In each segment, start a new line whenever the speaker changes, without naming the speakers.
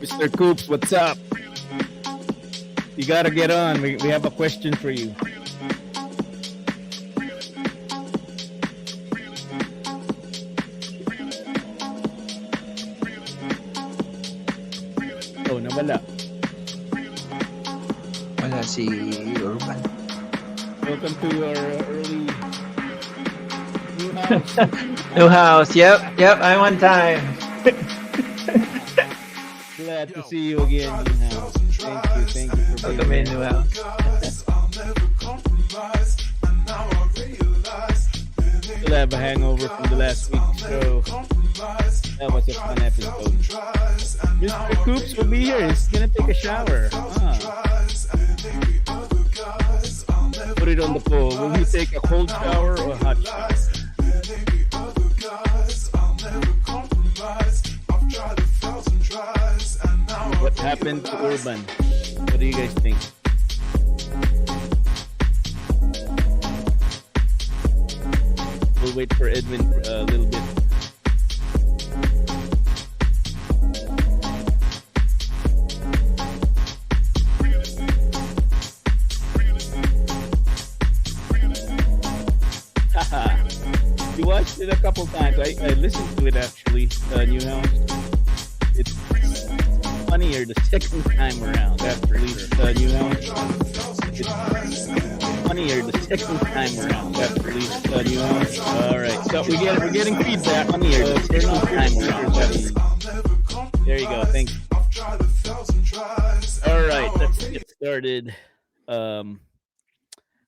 Mr. Coops, what's up? You gotta get on. We have a question for you. Oh, nawala.
Wala si Urban.
Welcome to our early new house.
New house. Yep. I'm on time.
Glad to see you again, new house. Thank you for
Welcome
being
in,
here.
new house.
Still have a hangover from the last week's show. That was a fun episode. Mr. Coops will be here. He's gonna take a shower. Put it on the poll. Will he take a cold shower or a hot shower? What happened to Urban? What do you guys think? We'll wait for Edwin for a little bit. You watched it a couple times. I listened to it actually. New House. It's funnier the second time around. After New House. It's funnier the second time around. After New House. All right. So we're getting feedback. Funnier the second time around. There you go. Thanks. All right. Let's get started.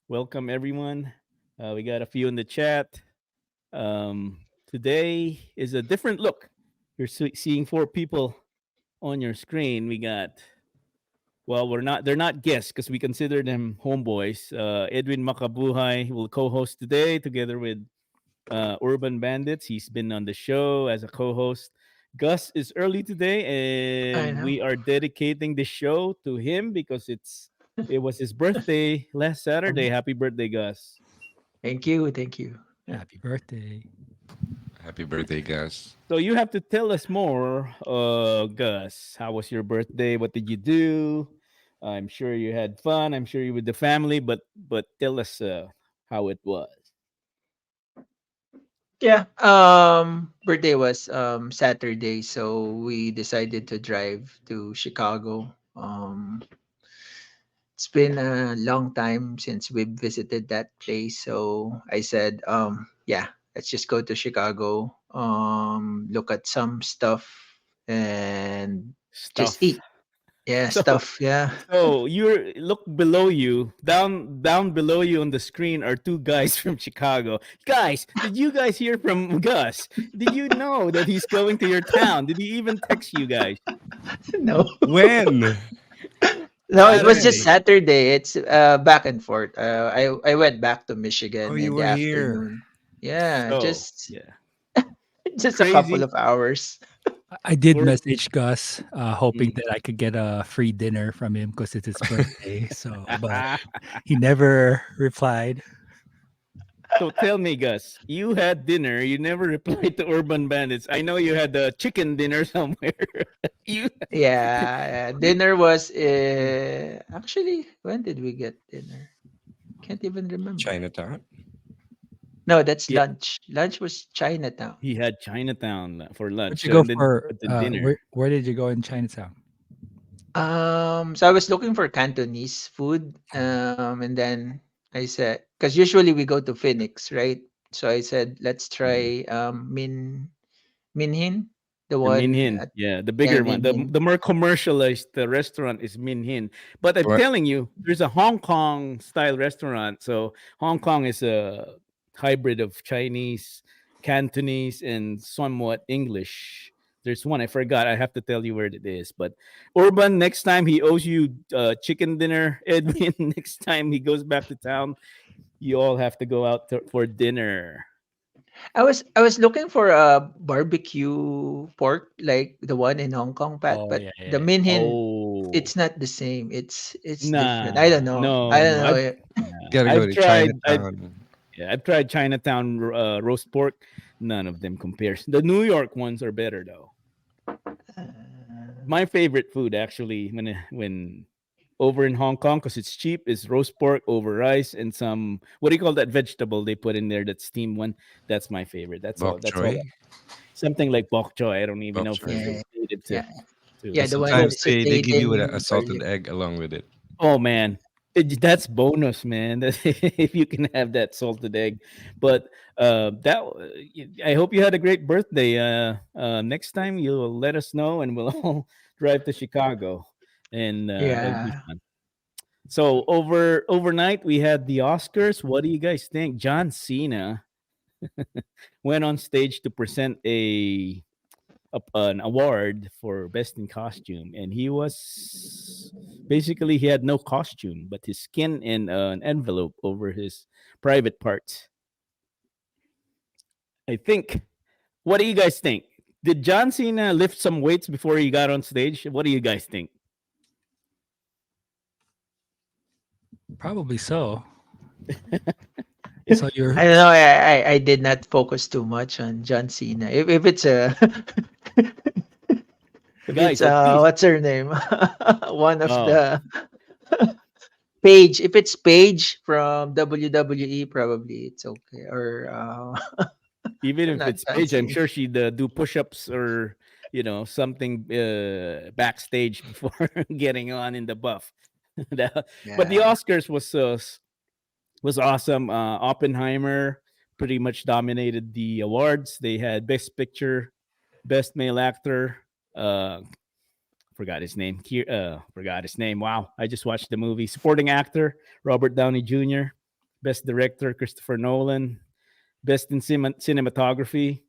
Welcome everyone. We got a few in the chat. Today is a different look. You're seeing 4 people on your screen. We got, well, they're not guests because we consider them homeboys. Edwin Makabuhay will co-host today together with Urban Bandits. He's been on the show as a co-host. Gus is early today, and we are dedicating the show to him because it was his birthday last Saturday. Happy birthday, Gus.
Thank you.
Happy birthday.
Happy birthday, Gus.
So you have to tell us more, Gus. How was your birthday? What did you do? I'm sure you had fun. I'm sure you were with the family, but tell us how it was.
Yeah. Birthday was Saturday, so we decided to drive to Chicago. It's been a long time since we visited that place, so I said, yeah, let's just go to Chicago, look at some stuff and just eat. Yeah, stuff. Yeah.
So look below you, down below you on the screen are 2 guys from Chicago. Guys, did you guys hear from Gus? Did you know that he's going to your town? Did he even text you guys?
No.
When?
No, it was just Saturday. It's back and forth. I went back to Michigan in
you
the
were
afternoon.
Here.
Yeah, just a couple of hours.
I did message Gus, hoping that I could get a free dinner from him because it's his birthday. But he never replied.
So tell me, Gus, you had dinner. You never replied to Urban Bandits. I know you had a chicken dinner somewhere.
Yeah, dinner was actually, when did we get dinner? Can't even remember.
Chinatown?
No, that's lunch. Lunch was Chinatown.
He had Chinatown for lunch.
Where'd you go for dinner? Where did you go in Chinatown?
So I was looking for Cantonese food, and then I said, because usually we go to Phoenix, right? So I said, let's try Minhin, the
The Min
one
Hin,
at
yeah, the
yeah,
bigger one. The
Minhin.
the more commercialized the restaurant is Min Hin. But I'm
What?
telling you, there's a Hong Kong style restaurant. So Hong Kong is a hybrid of Chinese, Cantonese, and somewhat English. There's one I forgot. I have to tell you where it is. But Urban, next time he owes you chicken dinner. Edwin, next time he goes back to town, you all have to go out for dinner.
I was looking for a barbecue pork like the one in Hong Kong, Pat,
Oh
but
yeah,
the
yeah.
Minhin,
Oh,
it's not the same. It's different. I
nah,
don't know. I
no,
don't
no.
know.
Gotta go
I've
to
tried.
Chinatown.
Yeah, I've tried Chinatown roast pork. None of them compares. The New York ones are better though.
Uh,
My favorite food actually when over in Hong Kong because it's cheap is roast pork over rice and some what do you call that vegetable they put in there that steamed one. That's my favorite. That's all.
Bok
That's all.
choy.
Something like bok choy. I don't even
Bok
know if
choy.
it's
yeah,
related
yeah,
to.
yeah.
And
The one
sometimes
that's
they
situated
give you a
in
salted
garlic.
egg along with it.
Oh man, that's bonus, man. If you can have that salted egg, but I hope you had a great birthday. Next time you'll let us know, and we'll all drive to Chicago, and it'll be
Yeah.
fun. So overnight we had the Oscars. What do you guys think? John Cena went on stage to present an award for best in costume, and he was basically he had no costume, but his skin and an envelope over his private parts. I think. What do you guys think? Did John Cena lift some weights before he got on stage? What do you guys think?
Probably so.
If
So you're
I don't know. I did not focus too much on John Cena. If it's a if it's
guys, at least
what's her name? One of
oh,
the Paige. If it's Paige from WWE, probably it's okay. Or
even if
not
it's
John
Paige, I'm
Cena.
sure she'd do push-ups or something backstage before getting on in the buff. But the
Yeah.
Oscars was awesome. Oppenheimer pretty much dominated the awards. They had Best Picture, Best Male Actor. Uh, forgot his name. Forgot his name. Wow, I just watched the movie. Supporting Actor, Robert Downey Jr. Best Director, Christopher Nolan. Best in Cinematography,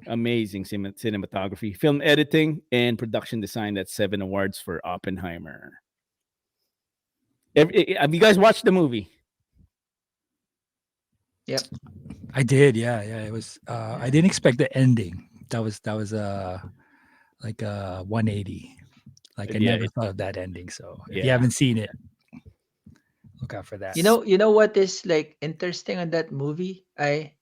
amazing cinematography. Film Editing and Production Design. That's 7 awards for Oppenheimer. Have you guys watched the movie?
Yep.
I did, yeah, yeah. It was I
Yeah.
didn't expect the ending. That was like a 180. Like I
Yeah,
never thought of that ending. So if you
yeah.
haven't seen it, look out for that.
You know what is like interesting on that movie? I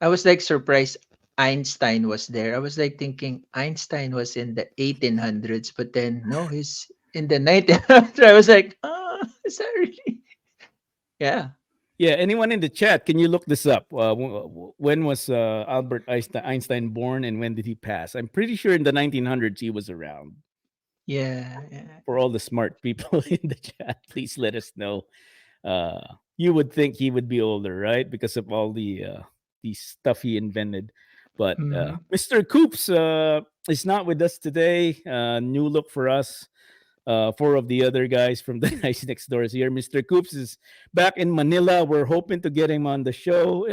was like surprised Einstein was there. I was like thinking Einstein was in the 1800s, but then no, he's in the 1900s. I was like, is that really? Yeah.
Yeah, anyone in the chat, can you look this up? When was Albert Einstein born and when did he pass? I'm pretty sure in the 1900s he was around.
Yeah. Yeah.
For all the smart people in the chat, please let us know. You would think he would be older, right? Because of all the stuff he invented. But
Mhm.
Mr. Coops is not with us today. New look for us. Four of the other guys from the guys next door is here. Mr. Coops is back in Manila. We're hoping to get him on the show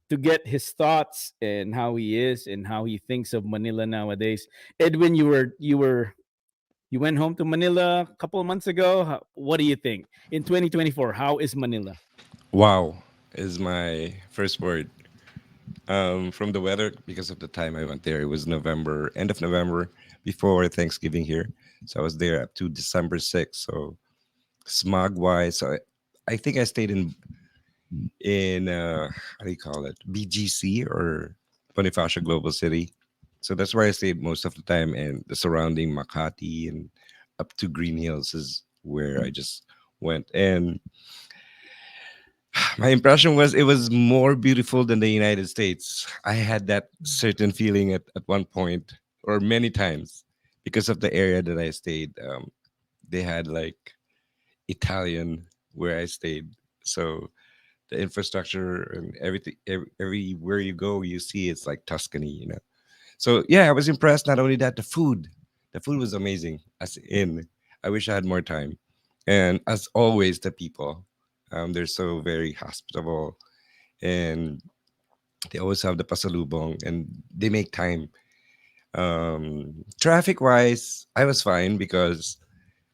to get his thoughts and how he is and how he thinks of Manila nowadays. Edwin, you went home to Manila a couple of months ago. What do you think in 2024? How is Manila?
Wow is my first word. From the weather, because of the time I went there, it was November, end of November, before Thanksgiving here. So I was there up to December 6th. So smog wise, I think I stayed in how do you call it, BGC or Bonifacio Global City. So that's where I stayed most of the time, and the surrounding Makati and up to Green Hills is where I just went. And my impression was it was more beautiful than the United States. I had that certain feeling at one point or many times because of the area that I stayed. They had like Italian where I stayed. So the infrastructure and everything, everywhere you go, you see it's like Tuscany, you know. So yeah, I was impressed. Not only that, the food was amazing. As in, I wish I had more time. And as always, the people, they're so very hospitable, and they always have the pasalubong, and they make time. Traffic wise, I was fine because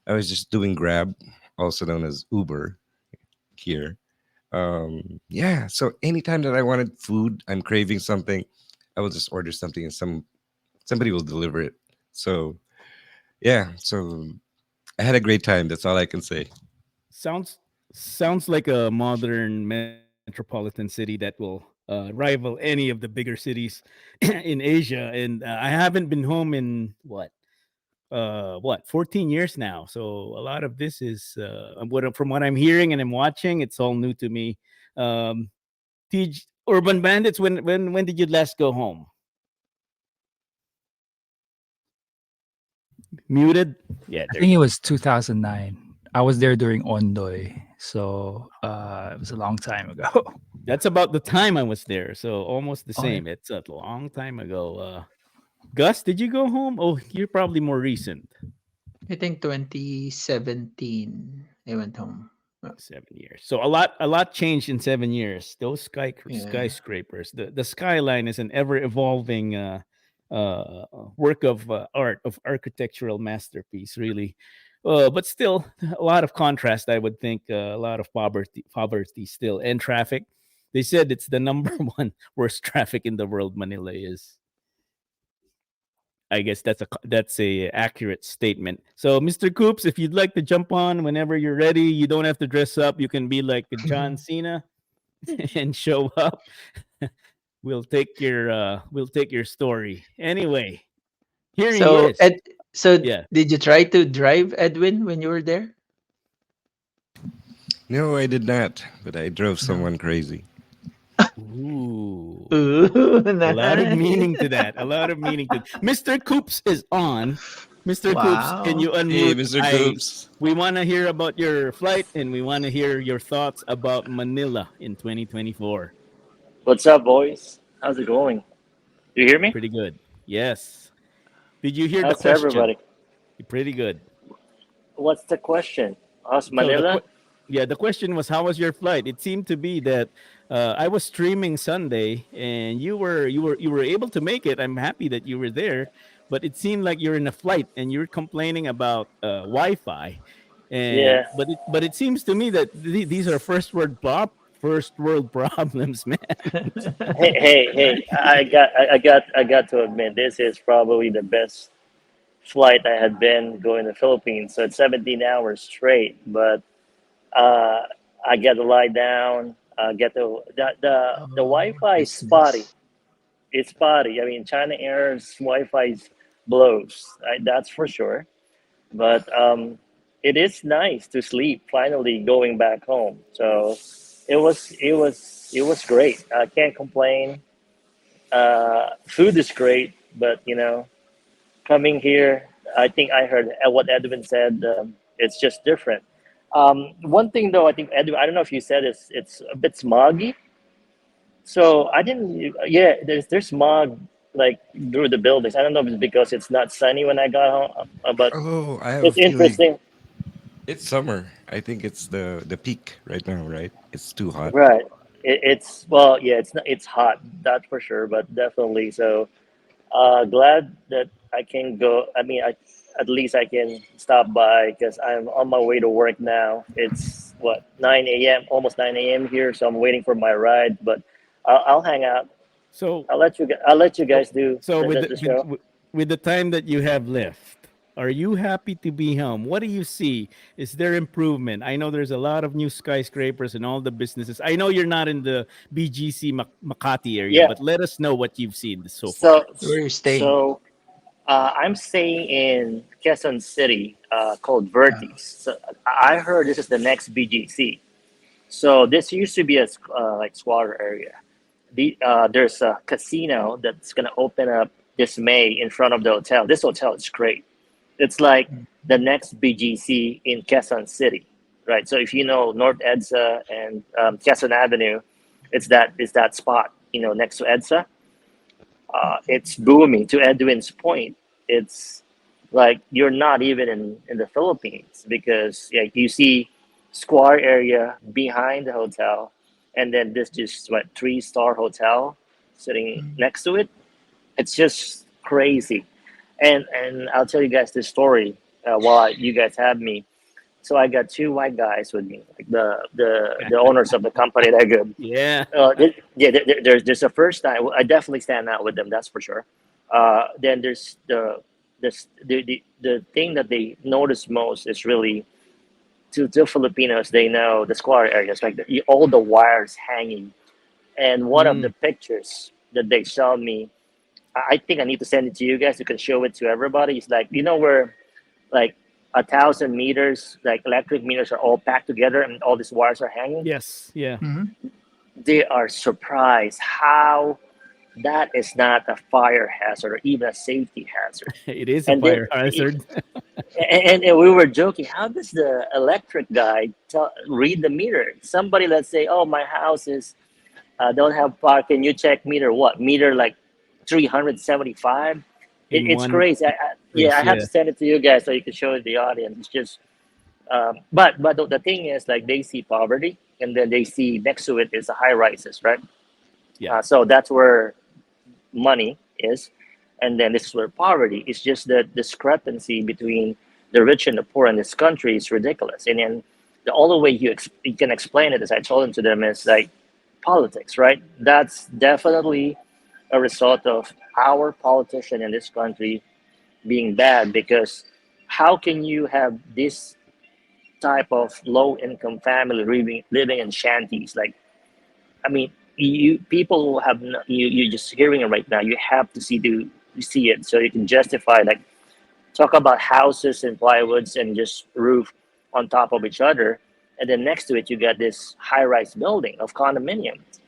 I was just doing Grab, also known as Uber here. Yeah, so anytime that I wanted food, I'm craving something, I will just order something and somebody will deliver it. So yeah, so I had a great time. That's all I can say.
Sounds sounds like a modern metropolitan city that will rival any of the bigger cities in Asia. And I haven't been home in what 14 years now. So a lot of this is from what I'm hearing and I'm watching, it's all new to me. Um, Urban Bandits. When did you last go home? Muted. Yeah,
I
there
think
you
it
go.
was 2009. I was there during Ondoy, so it was a long time ago.
That's about the time I was there. So almost the
Oh yeah.
same. It's a long time ago. Gus, did you go home? Oh, you're probably more recent.
I think 2017 I went home.
7 years. So a lot changed in 7 years. Those
Yeah.
skyscrapers. The skyline is an ever evolving work of art, of architectural masterpiece, really. But still, a lot of contrast. I would think a lot of poverty still, and traffic. They said it's the number one worst traffic in the world. Manila is. I guess that's a accurate statement. So, Mr. Coops, if you'd like to jump on whenever you're ready, you don't have to dress up. You can be like John Cena and show up. We'll take your story. Anyway, here he
So
is. Yeah.
did you try to drive, Edwin, when you were there?
No, I did not, but I drove
No.
someone crazy.
Ooh.
Ooh,
A lot of
nice.
meaning to that. A lot of meaning to Mr. Coops is on. Mr. Coops, can you
Wow.
Hey,
unmute?
Mr.
I
Coops.
We want to hear about your flight and we want to hear your thoughts about Manila in 2024.
What's up, boys? How's it going? You hear me?
Pretty good. Yes. Did you hear the
How's
question?
everybody?
Pretty good.
What's the question? How's
So
Manila?
the question was, how was your flight? It seemed to be that I was streaming Sunday and you were able to make it. I'm happy that you were there, but it seemed like you're in a flight and you're complaining about Wi-Fi. And
Yeah.
but it seems to me that these are first world problems, man.
Hey! I got to admit, this is probably the best flight I had been going to the Philippines. So it's 17 hours straight, but uh, I get to lie down. Get the
Oh,
Wi-Fi is
that's
spotty.
nice.
It's spotty. I mean, China Air's Wi-Fi blows. That's for sure. But it is nice to sleep finally going back home. So it was great. I can't complain. Food is great, but coming here, I think I heard what Edwin said. It's just different. One thing though, I think Edwin, I don't know if you said it's a bit smoggy. So I didn't. Yeah, there's smog like through the buildings. I don't know if it's because it's not sunny when I got home, but
Oh, I have a
it's
feeling
interesting.
it's summer. I think it's the peak right now, right? It's too hot.
Right. It's well, yeah, it's not, it's hot, that's for sure, but definitely. So, glad that I can go. I mean, at least I can stop by because I'm on my way to work now. It's what 9 a.m., almost 9 a.m. here, so I'm waiting for my ride. But I'll hang out.
So
I'll let you
so
guys do
so
the,
with
the,
the,
the
with,
show.
with with the time that you have left, are you happy to be home? What do you see? Is there improvement? I know there's a lot of new skyscrapers and all the businesses. I know you're not in the BGC Makati area,
Yeah.
but let us know what you've seen so
So
far.
Where are you staying?
so I'm staying in Quezon City, called
Uh,
Vertis. So I heard this is the next BGC. So this used to be a like squatter area. There's a casino that's gonna open up this May in front of the hotel. This hotel is great. It's like the next BGC in Quezon City, right? So if you know North EDSA and Quezon Avenue, it's that spot, next to EDSA. It's booming. To Edwin's point, it's like you're not even in the Philippines because like you see square area behind the hotel, and then this just what 3-star hotel sitting
Mm.
next to it. It's just crazy. And I'll tell you guys this story while you guys have me. So I got two white guys with me, like the owners of the company. They're good.
Yeah.
Yeah, there's a first time I definitely stand out with them. That's for sure. Then there's the thing that they notice most is really to Filipinos. They know the square areas, like all the wires hanging. And one of the
Mm.
pictures that they showed me, I think I need to send it to you guys. You can show it to everybody. It's like where like 1,000 meters, like electric meters, are all packed together, and all these wires are hanging.
Yes. Yeah.
Mhm.
They are surprised how that is not a fire hazard or even a safety hazard.
It is a
And then,
fire hazard.
and we were joking, how does the electric guy read the meter? Somebody, let's say, oh, my house is don't have power. Can you check meter? What meter? Like 375.
In
It's
one
crazy. Yeah,
place.
I have
Yeah.
to send it to you guys so you can show it to the audience. It's just, but the thing is, like they see poverty, and then they see next to it is the high rises, right?
Yeah.
So that's where money is, and then this is where poverty is. Just the discrepancy between the rich and the poor in this country is ridiculous. And then the only way you can explain it, as I told them, is like politics, right? That's definitely a result of our politician in this country being bad, because how can you have this type of low income family living in shanties? Like, I mean, you people who have you just hearing it right now. You have to see it so you can justify, like, talk about houses and plywoods and just roof on top of each other, and then next to it you got this high rise building of condominiums.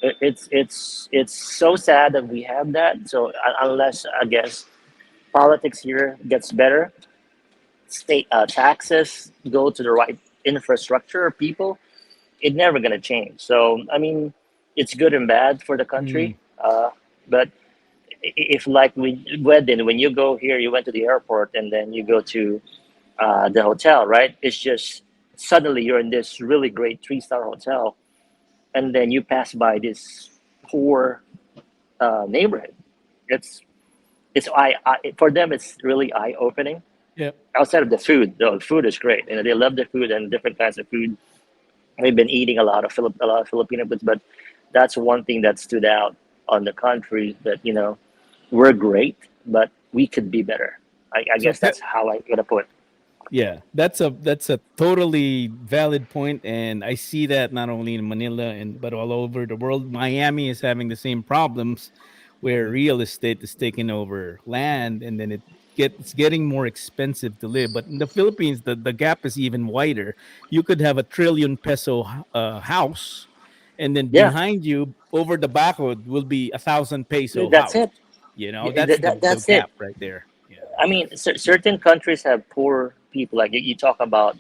It's so sad that we have that. So unless, I guess, politics here gets better, state taxes go to the right infrastructure people, it's never going to change. So I mean, it's good and bad for the country.
Mm.
But if, like, when you go here, you went to the airport and then you go to the hotel, right? It's just suddenly you're in this really great 3-star hotel, and then you pass by this poor neighborhood. It's for them, it's really eye opening.
Yep.
Outside of the food, the food is great. They love the food and different kinds of food. We've been eating a lot of Filipino foods, but that's one thing that stood out on the country, that we're great, but we could be better. I
So
guess that's how I'm gonna put.
yeah, that's a totally valid point, and I see that not only in Manila and but all over the world. Miami is having the same problems, where real estate is taking over land, and then it's getting more expensive to live. But in the Philippines, the gap is even wider. You could have a trillion peso house, and then
Yeah,
behind you, over the back road, will be 1,000 peso
that's
house.
it.
That's the
That's it.
gap right there. Yeah.
I mean, certain countries have poor people. Like you talk about,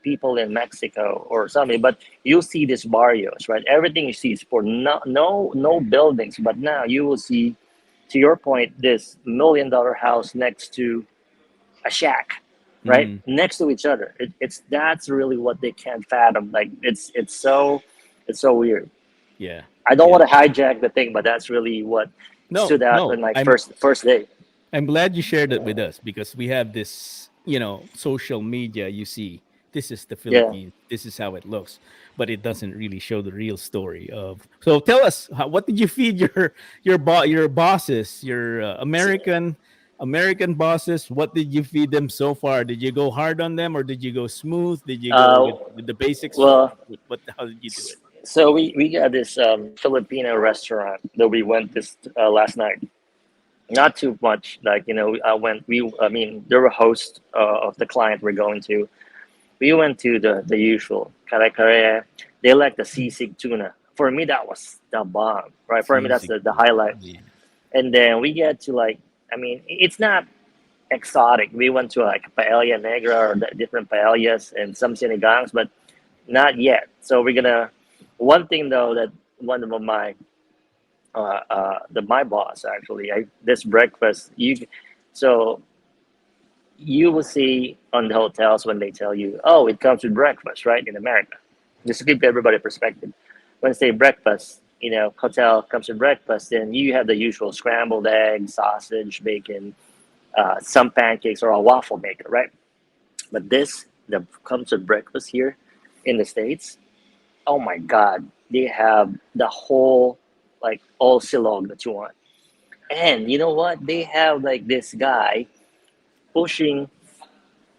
people in Mexico or something, but you see these barrios, right? Everything you see is poor. No buildings. But now you will see, to your point, this $1 million house next to a shack, right?
Mhm.
Next to each other. It's that's really what they can't fathom. Like it's so weird.
Yeah.
I don't
Yeah.
want to hijack the thing, but that's really what
No,
stood out
no.
on my
I'm
first day.
I'm glad you shared it with us because we have this, social media. You see, this is the
Yeah.
Philippines. This is how it looks, but it doesn't really show the real story of. So tell us, what did you feed your bosses, your American bosses? What did you feed them so far? Did you go hard on them, or did you go smooth? Did you go
Uh,
with the basics?
well,
How did you do it?
so we got this Filipino restaurant that we went this last night. Not too much, like I went. I mean, they were host of the client we're going to. We went to the usual kare kare. They like the sisig tuna. For me, that was the bomb, right? For me, that's
Sisig
the
tuna.
highlight.
Yeah.
And then we get to, like, I mean, it's not exotic. We went to like paella negra or the different paellas and some sinigangs, but not yet. So we're gonna. One thing though that one of my my boss actually. This breakfast so you will see on the hotels when they tell you, oh, it comes with breakfast, right? In America, just to give everybody perspective. When they say breakfast, hotel comes with breakfast, then you have the usual scrambled egg, sausage, bacon, some pancakes, or a waffle maker, right? But this the comes with breakfast here in the States. Oh my God, they have the whole like all silog that you want. And you know what? They have like this guy pushing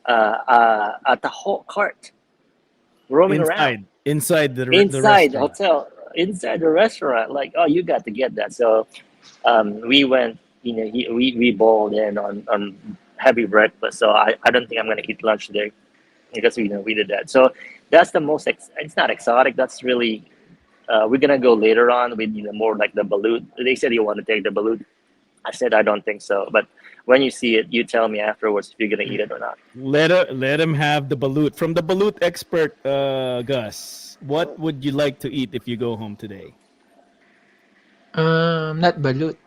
at the whole cart, roaming around
inside
inside the
the restaurant.
hotel, inside the restaurant. Like, oh, you got to get that. So we went, we bowled in on heavy breakfast. So I don't think I'm going to eat lunch today because we did that. So that's the most, it's not exotic. That's really, we're going to go later on with, more like the balut. They said you want to take the balut. I said, I don't think so. But when you see it, you tell me afterwards if you're going to eat it or not.
Let him have the balut. From the balut expert, Gus, what would you like to eat if you go home today?
Not balut.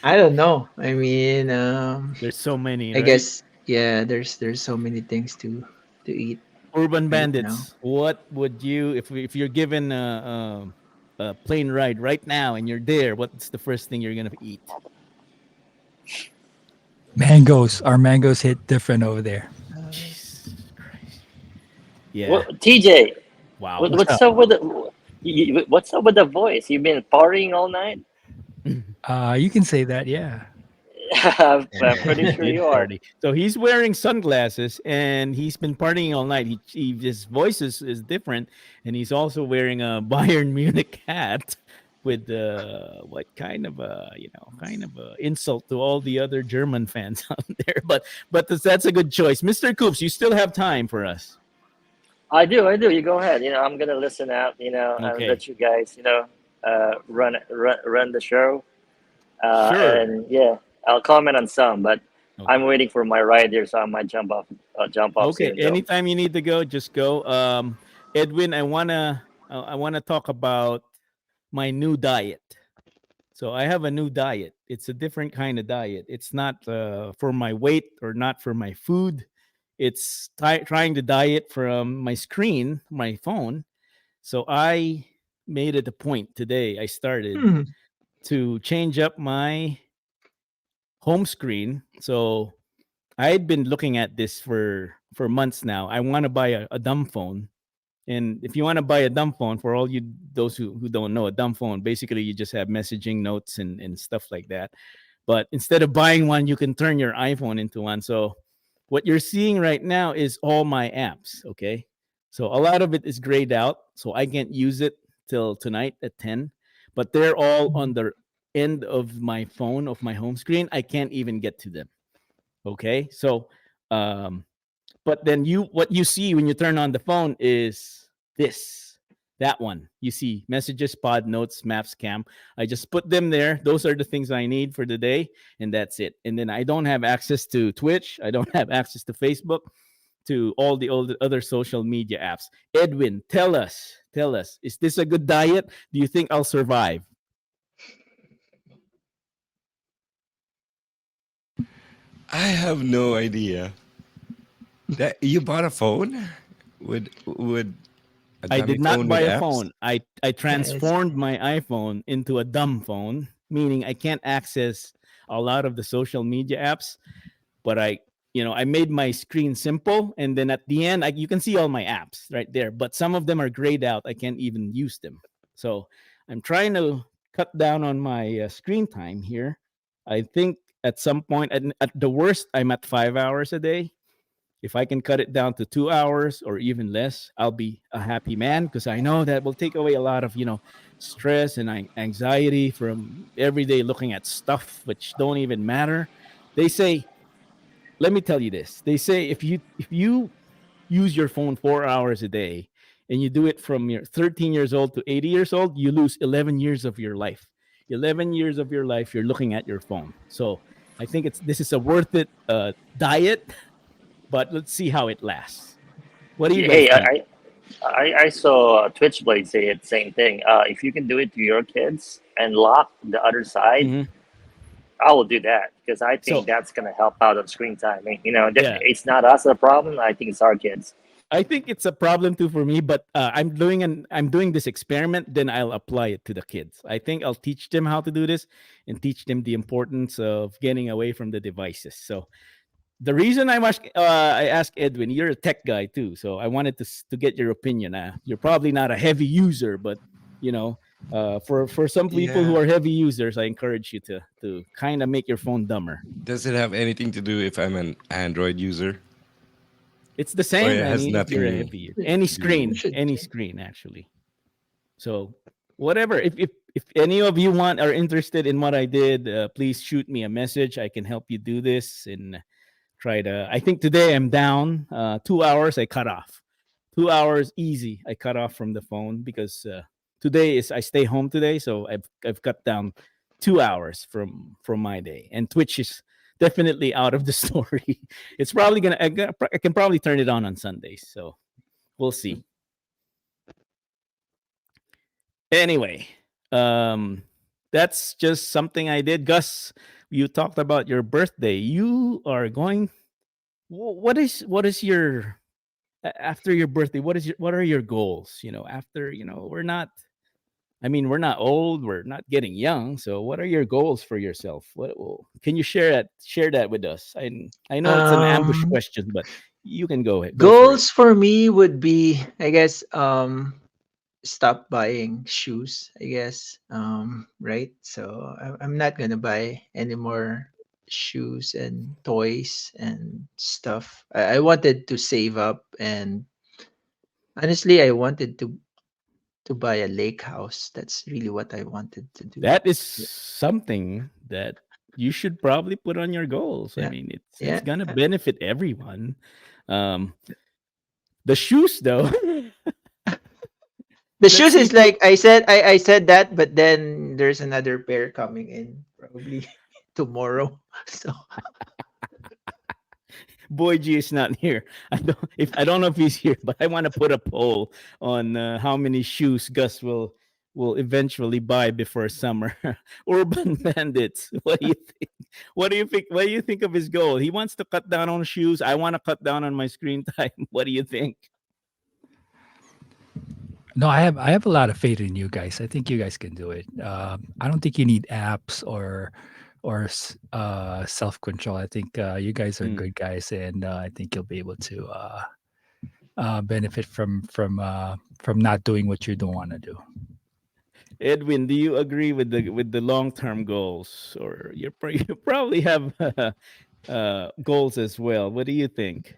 I don't know. I mean,
There's so many,
I
right?
guess yeah. There's so many things to eat
Urban
right now.
Bandits. What would you if you're given a plane ride right now and you're there? What's the first thing you're gonna eat?
Mangoes. Our mangoes hit different over there.
Jesus Christ. Yeah.
Well, TJ,
Wow.
What's
what's
up?
up with what's up with the voice? You've been partying all night.
You can say that, yeah.
I'm pretty
He
sure
did
you are.
party. So he's wearing sunglasses and he's been partying all night. His voice is different, and he's also wearing a Bayern Munich hat with what kind of a insult to all the other German fans out there. But that's a good choice, Mr. Coops. You still have time for us.
I do. You go ahead. I'm gonna listen out. And
Okay,
let you guys, run the show.
sure.
And yeah, I'll comment on some, but I'm
Okay.
waiting for my ride here, so I might jump off
Okay.
soon though.
Anytime you need to go, just go. Edwin, I wanna talk about my new diet. So I have a new diet. It's a different kind of diet. It's not for my weight or not for my food. It's trying to diet from my screen, my phone. So I made it a point today. I started
Hmm.
to change up my home screen. So I'd been looking at this for months now. I want to buy a dumb phone. And if you want to buy a dumb phone, for all you those who don't know, a dumb phone, basically you just have messaging notes and stuff like that. But instead of buying one, you can turn your iPhone into one. So what you're seeing right now is all my apps. Okay. So a lot of it is grayed out. So I can't use it till tonight at 10. But they're all on the end of my phone, of my home screen. I can't even get to them. Okay. So um but then what you see when you turn on the phone is this. That one. You see messages, pod, notes, maps, cam. I just put them there. Those are the things I need for the day, and that's it. And then I don't have access to Twitch. I don't have access to Facebook, to all the other social media apps. Edwin, tell us, is this a good diet? Do you think I'll survive?
I have no idea. That you bought a phone with a
I
dummy
did not
phone with
buy a
apps?
phone. I
Yeah, it's
transformed my iPhone into a dumb phone, meaning I can't access a lot of the social media apps. But I made my screen simple, and then at the end, you can see all my apps right there. But some of them are grayed out. I can't even use them. So I'm trying to cut down on my screen time here. I think at some point, at the worst, I'm at 5 hours a day. If I can cut it down to 2 hours or even less, I'll be a happy man, because I know that will take away a lot of stress and anxiety from every day looking at stuff which don't even matter. They say, let me tell you this. They say if you use your phone 4 hours a day and you do it from your 13 years old to 80 years old, you lose 11 years of your life. 11 years of your life you're looking at your phone. So I think this is a worth it diet, but let's see how it lasts. What do you guys
Hey,
think?
I saw Twitchblade say it same thing. If you can do it to your kids and lock the other side,
Hmm.
I will do that because I think
So
that's gonna help out on screen time. I mean,
yeah,
it's not us the problem. I think it's our kids.
I think it's a problem too for me, but I'm doing this experiment. Then I'll apply it to the kids. I think I'll teach them how to do this and teach them the importance of getting away from the devices. So the reason I asked Edwin, you're a tech guy too, so I wanted to get your opinion. You're probably not a heavy user, but you know, for some people who
Yeah.
are heavy users, I encourage you to kind of make your phone dumber.
Does it have anything to do if I'm an Android user,
It's the
or
same.
it
I
has
mean, if you're a
nothing
heavy user,
It
any
to do?
screen,
should.
any screen actually. So whatever. If any of you are interested in what I did, please shoot me a message. I can help you do this and try to. I think today I'm down 2 hours. I cut off 2 hours easy. I cut off from the phone because today is I stay home today, so I've cut down 2 hours from my day. And Twitch is definitely out of the story. It's probably I can probably turn it on Sundays. So we'll see. Anyway, um, that's just something I did. Gus, you talked about your birthday. You are going. What is your after your birthday? What are your goals? After we're not. I mean, we're not old. We're not getting young. So, what are your goals for yourself? Can you share that with us? I know it's an ambush
Um,
question, but you can go for it.
Goals for me would be, I guess, stop buying shoes. I guess, right. So I'm not gonna buy any more shoes and toys and stuff. I wanted to save up, and honestly, I wanted to buy a lake house. That's really what I wanted to do.
That is
Yeah,
something that you should probably put on your goals. I
yeah,
mean, it's
yeah.
gonna benefit everyone. Um, the shoes, though.
The
Let's
shoes
see
is
if you.
like I said that, but then there's another pair coming in probably tomorrow. So
Boy G is not here. I don't know if he's here, but I want to put a poll on how many shoes Gus will eventually buy before summer. Urban Bandits. What do you think? What do you think? What do you think of his goal? He wants to cut down on shoes. I want to cut down on my screen time. What do you think?
No, I have a lot of faith in you guys. I think you guys can do it. I don't think you need apps or self control. I think you guys are
Hmm.
good guys, and I think you'll be able to benefit from not doing what you don't want to do.
Edwin, do you agree with the long term goals, or you probably have goals as well? What do you think?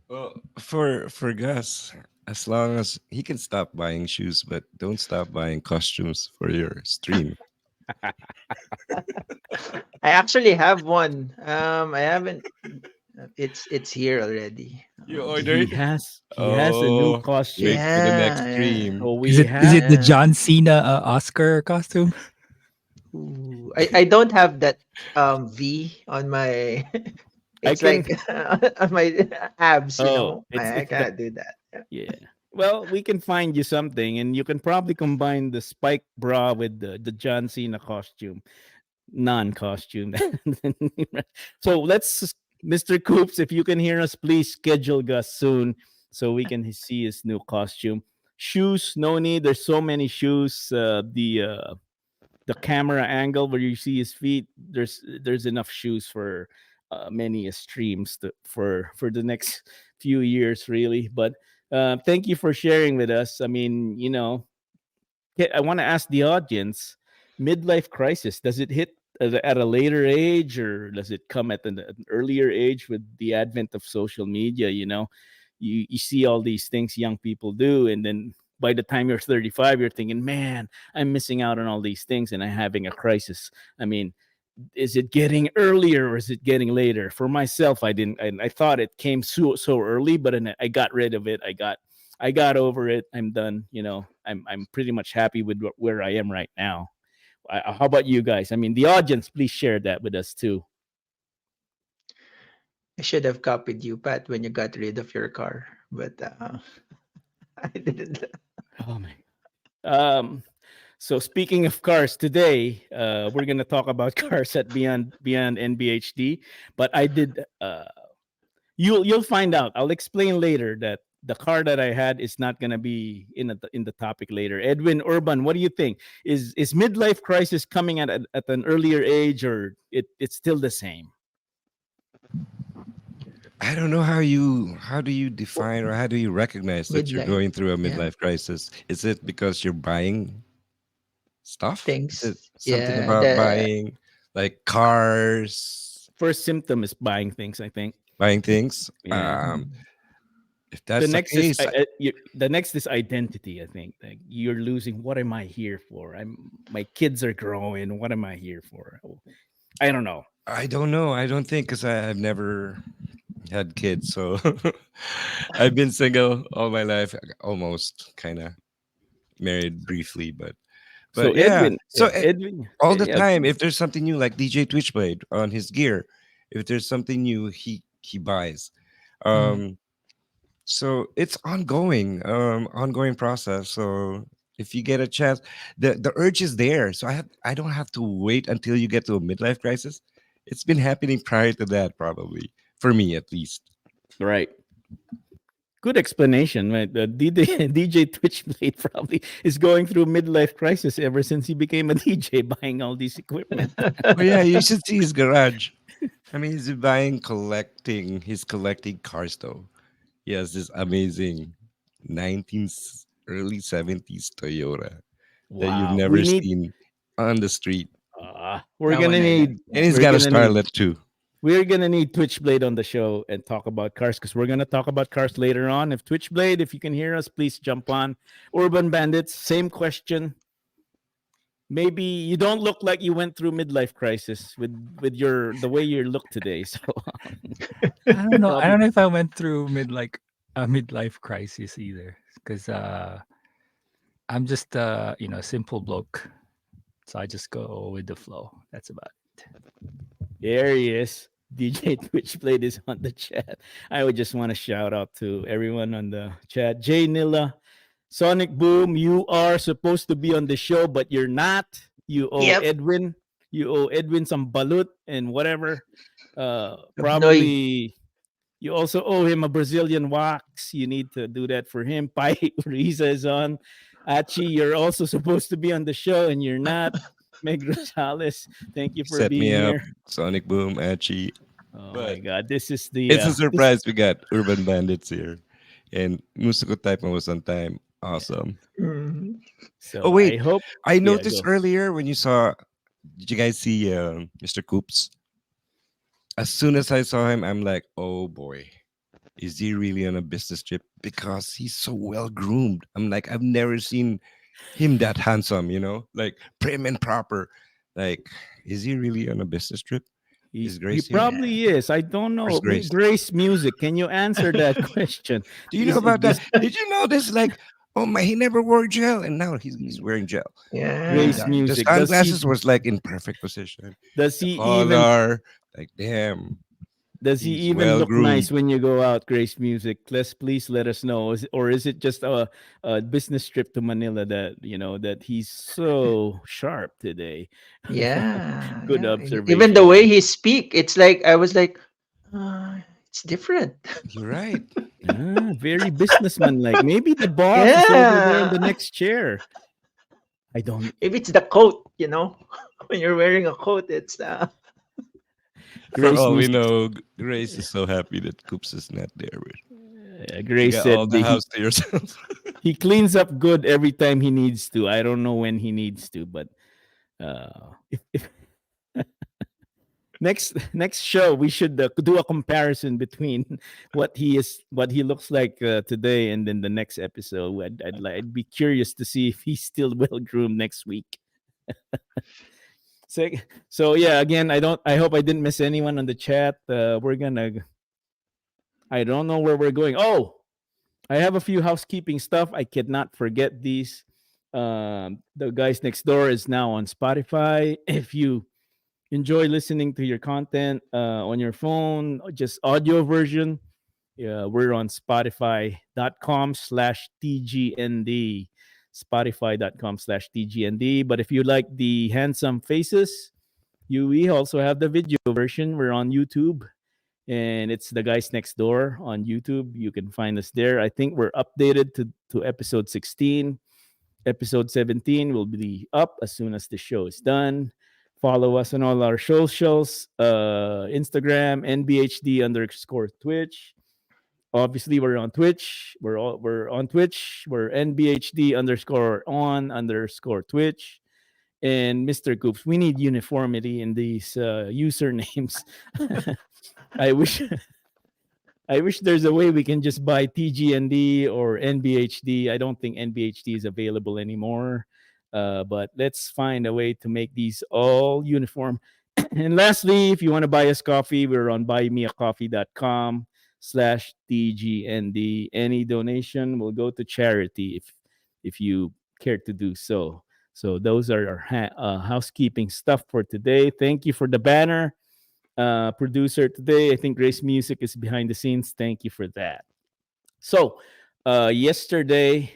Well, for Gus, as long as he can stop buying shoes, but don't stop buying costumes for your stream.
I actually have one. I haven't. It's here already.
You
He
ordered?
has he has a new
Oh,
costume.
wait for the next
Yeah, yeah,
So
stream.
Is
we
it
have
the
yeah.
John Cena Oscar costume?
Ooh, I don't have that V on my.
I
It's
can
like on my abs.
oh,
I
it's the
cannot do that. Yeah.
yeah. Well, we can find you something, and you can probably combine the spike bra with the John Cena costume, non-costume. So Mr. Coops, if you can hear us, please schedule Gus soon so we can see his new costume. Shoes, no need. There's so many shoes. The camera angle where you see his feet, there's enough shoes for many streams for the next few years, really. But thank you for sharing with us. I mean, I want to ask the audience, midlife crisis, does it hit at a later age, or does it come at an earlier age with the advent of social media? You see all these things young people do, and then by the time you're 35, you're thinking, man, I'm missing out on all these things and I'm having a crisis. I mean, is it getting earlier or is it getting later? For myself, I didn't. I thought it came so early, but then I got rid of it. I got over it. I'm done. I'm pretty much happy with where I am right now. How about you guys? I mean, the audience, please share that with us too.
I should have copied you, Pat, when you got rid of your car. But I didn't.
Oh my. Um. So speaking of cars, today we're gonna talk about cars at Beyond NBHD. But I did. You'll find out. I'll explain later that the car that I had is not gonna be in the topic later. Edwin Urban, what do you think? Is midlife crisis coming at an earlier age, or it's still the same?
I don't know how do you define or how do you recognize that you're
Midlife.
going through a
Yeah.
midlife crisis? Is it because you're buying stuff? Is it
Things.
something
Yeah.
about
The
buying like cars,
First symptom is buying things, I think.
buying things?
Yeah.
If
The
that's the
next is
case,
the next is identity. I think like you're losing. What am I here for? My kids are growing. What am I here for? Oh, I don't know.
I don't know. I don't think because I've never had kids, so I've been single all my life, almost kind of married briefly, but
So
yeah.
Edwin,
So
Edwin,
all the
yeah,
time, if there's something new, like DJ Twitchblade on his gear, if there's something new, he buys.
mm,
Um, so it's ongoing process. So if you get a chance, the urge is there. So I don't have to wait until you get to a midlife crisis. It's been happening prior to that, probably for me at least.
right. Good explanation. Right? The DJ Twitchblade probably is going through midlife crisis ever since he became a DJ, buying all this equipment.
But yeah, you should see his garage. I mean, he's collecting cars though. He has this amazing 19 early 70s Toyota that you've
Wow, we
never
need.
seen on the street.
We're
that one
gonna
I like.
need.
And he's
We're
got a
gonna need.
Starlet too.
We're gonna need Twitchblade on the show and talk about cars because we're gonna talk about cars later on. If Twitchblade, if you can hear us, please jump on. Urban Bandits, same question. Maybe you don't look like you went through midlife crisis with your the way you look today. So
I don't know. I
probably
don't know if I went through a midlife crisis either, because I'm just simple bloke, so I just go with the flow. That's about it.
there he is. DJ Twitchblade is on the chat. I would just want to shout out to everyone on the chat. Jay Nilla, Sonic Boom, you are supposed to be on the show, but you're not. You owe
Yep.
Edwin. You owe Edwin some balut and whatever.
Noy.
Probably you also owe him a Brazilian wax. You need to do that for him. Pai Riza is on. Achi, you're also supposed to be on the show and you're not. Meg Rosales, thank you for
Set me
being
up,
here.
Sonic Boom, Achi.
Oh my
But
God, this is the
it's a
this.
surprise we got Urban Bandits here. And Musuko Taipan was on time. Awesome.
Mm.
Oh
So I
wait,
hope.
I
Yeah,
noticed
go.
earlier when you saw, did you guys see Mr. Coops? As soon as I saw him, I'm like, oh boy, is he really on a business trip? Because he's so well groomed. I'm like, I've never seen him that handsome, like prim and proper. Like, is he really on a business trip? Is
He
Grace here?
Yeah.
probably is. I don't know.
Where's Grace?
Grace Music. Can you answer that question?
Do you know
Is
about that?
does
Did you know this? Like, oh my, he never wore gel, and now he's wearing gel. And
Grace
Yeah.
the
Music?
sunglasses was like in perfect position.
Does
The
he even
collar, like, damn,
does he
he's
even
well
look
groomed.
nice when you go out? Grace Music. Let's please let us know. Or is it just a business trip to Manila that that he's so sharp today?
Yeah.
Good
Yeah. Even the
observation
way
there.
he speak, it's like I was like, it's different.
You're right.
Very businessman like. Maybe the boss is over there in the
Yeah.
next chair. I don't.
Maybe it's the coat, when you're wearing a coat, it's
For
Grace
all we
Music.
know, Grace is so happy that Coops is not there. You
Grace
got all
said
the
that
house to yourself.
he cleans up good every time he needs to. I don't know when he needs to, but if next show we should do a comparison between what he looks like today and then the next episode. I'd be curious to see if he's still well groomed next week. So so yeah, again, I hope I didn't miss anyone on the chat. We're gonna I don't know where we're going. Oh, I have a few housekeeping stuff. I cannot forget these. The guys next door is now on Spotify. If you enjoy listening to your content on your phone, just audio version, We're on Spotify.com/TGND. Spotify.com/TGND. But if you like the handsome faces, we also have the video version. We're on YouTube, and it's the guys next door on YouTube. You can find us there. I think we're updated to episode 16. Episode 17 will be up as soon as the show is done. Follow us on all our socials, Instagram, NBHD underscore Twitch. Obviously, we're on Twitch. We're on Twitch. We're NBHD underscore on underscore Twitch. And Mr. Goops, we need uniformity in these usernames. I wish I wish there's a way we can just buy TGND or NBHD. I don't think NBHD is available anymore. But let's find a way to make these all uniform. And lastly, if you want to buy us coffee, we're on buymeacoffee.com/TGND. Any donation will go to charity if you care to do so. So those are our housekeeping stuff for today. Thank you for the banner. Producer today, I think Grace Music is behind the scenes. Thank you for that. So yesterday,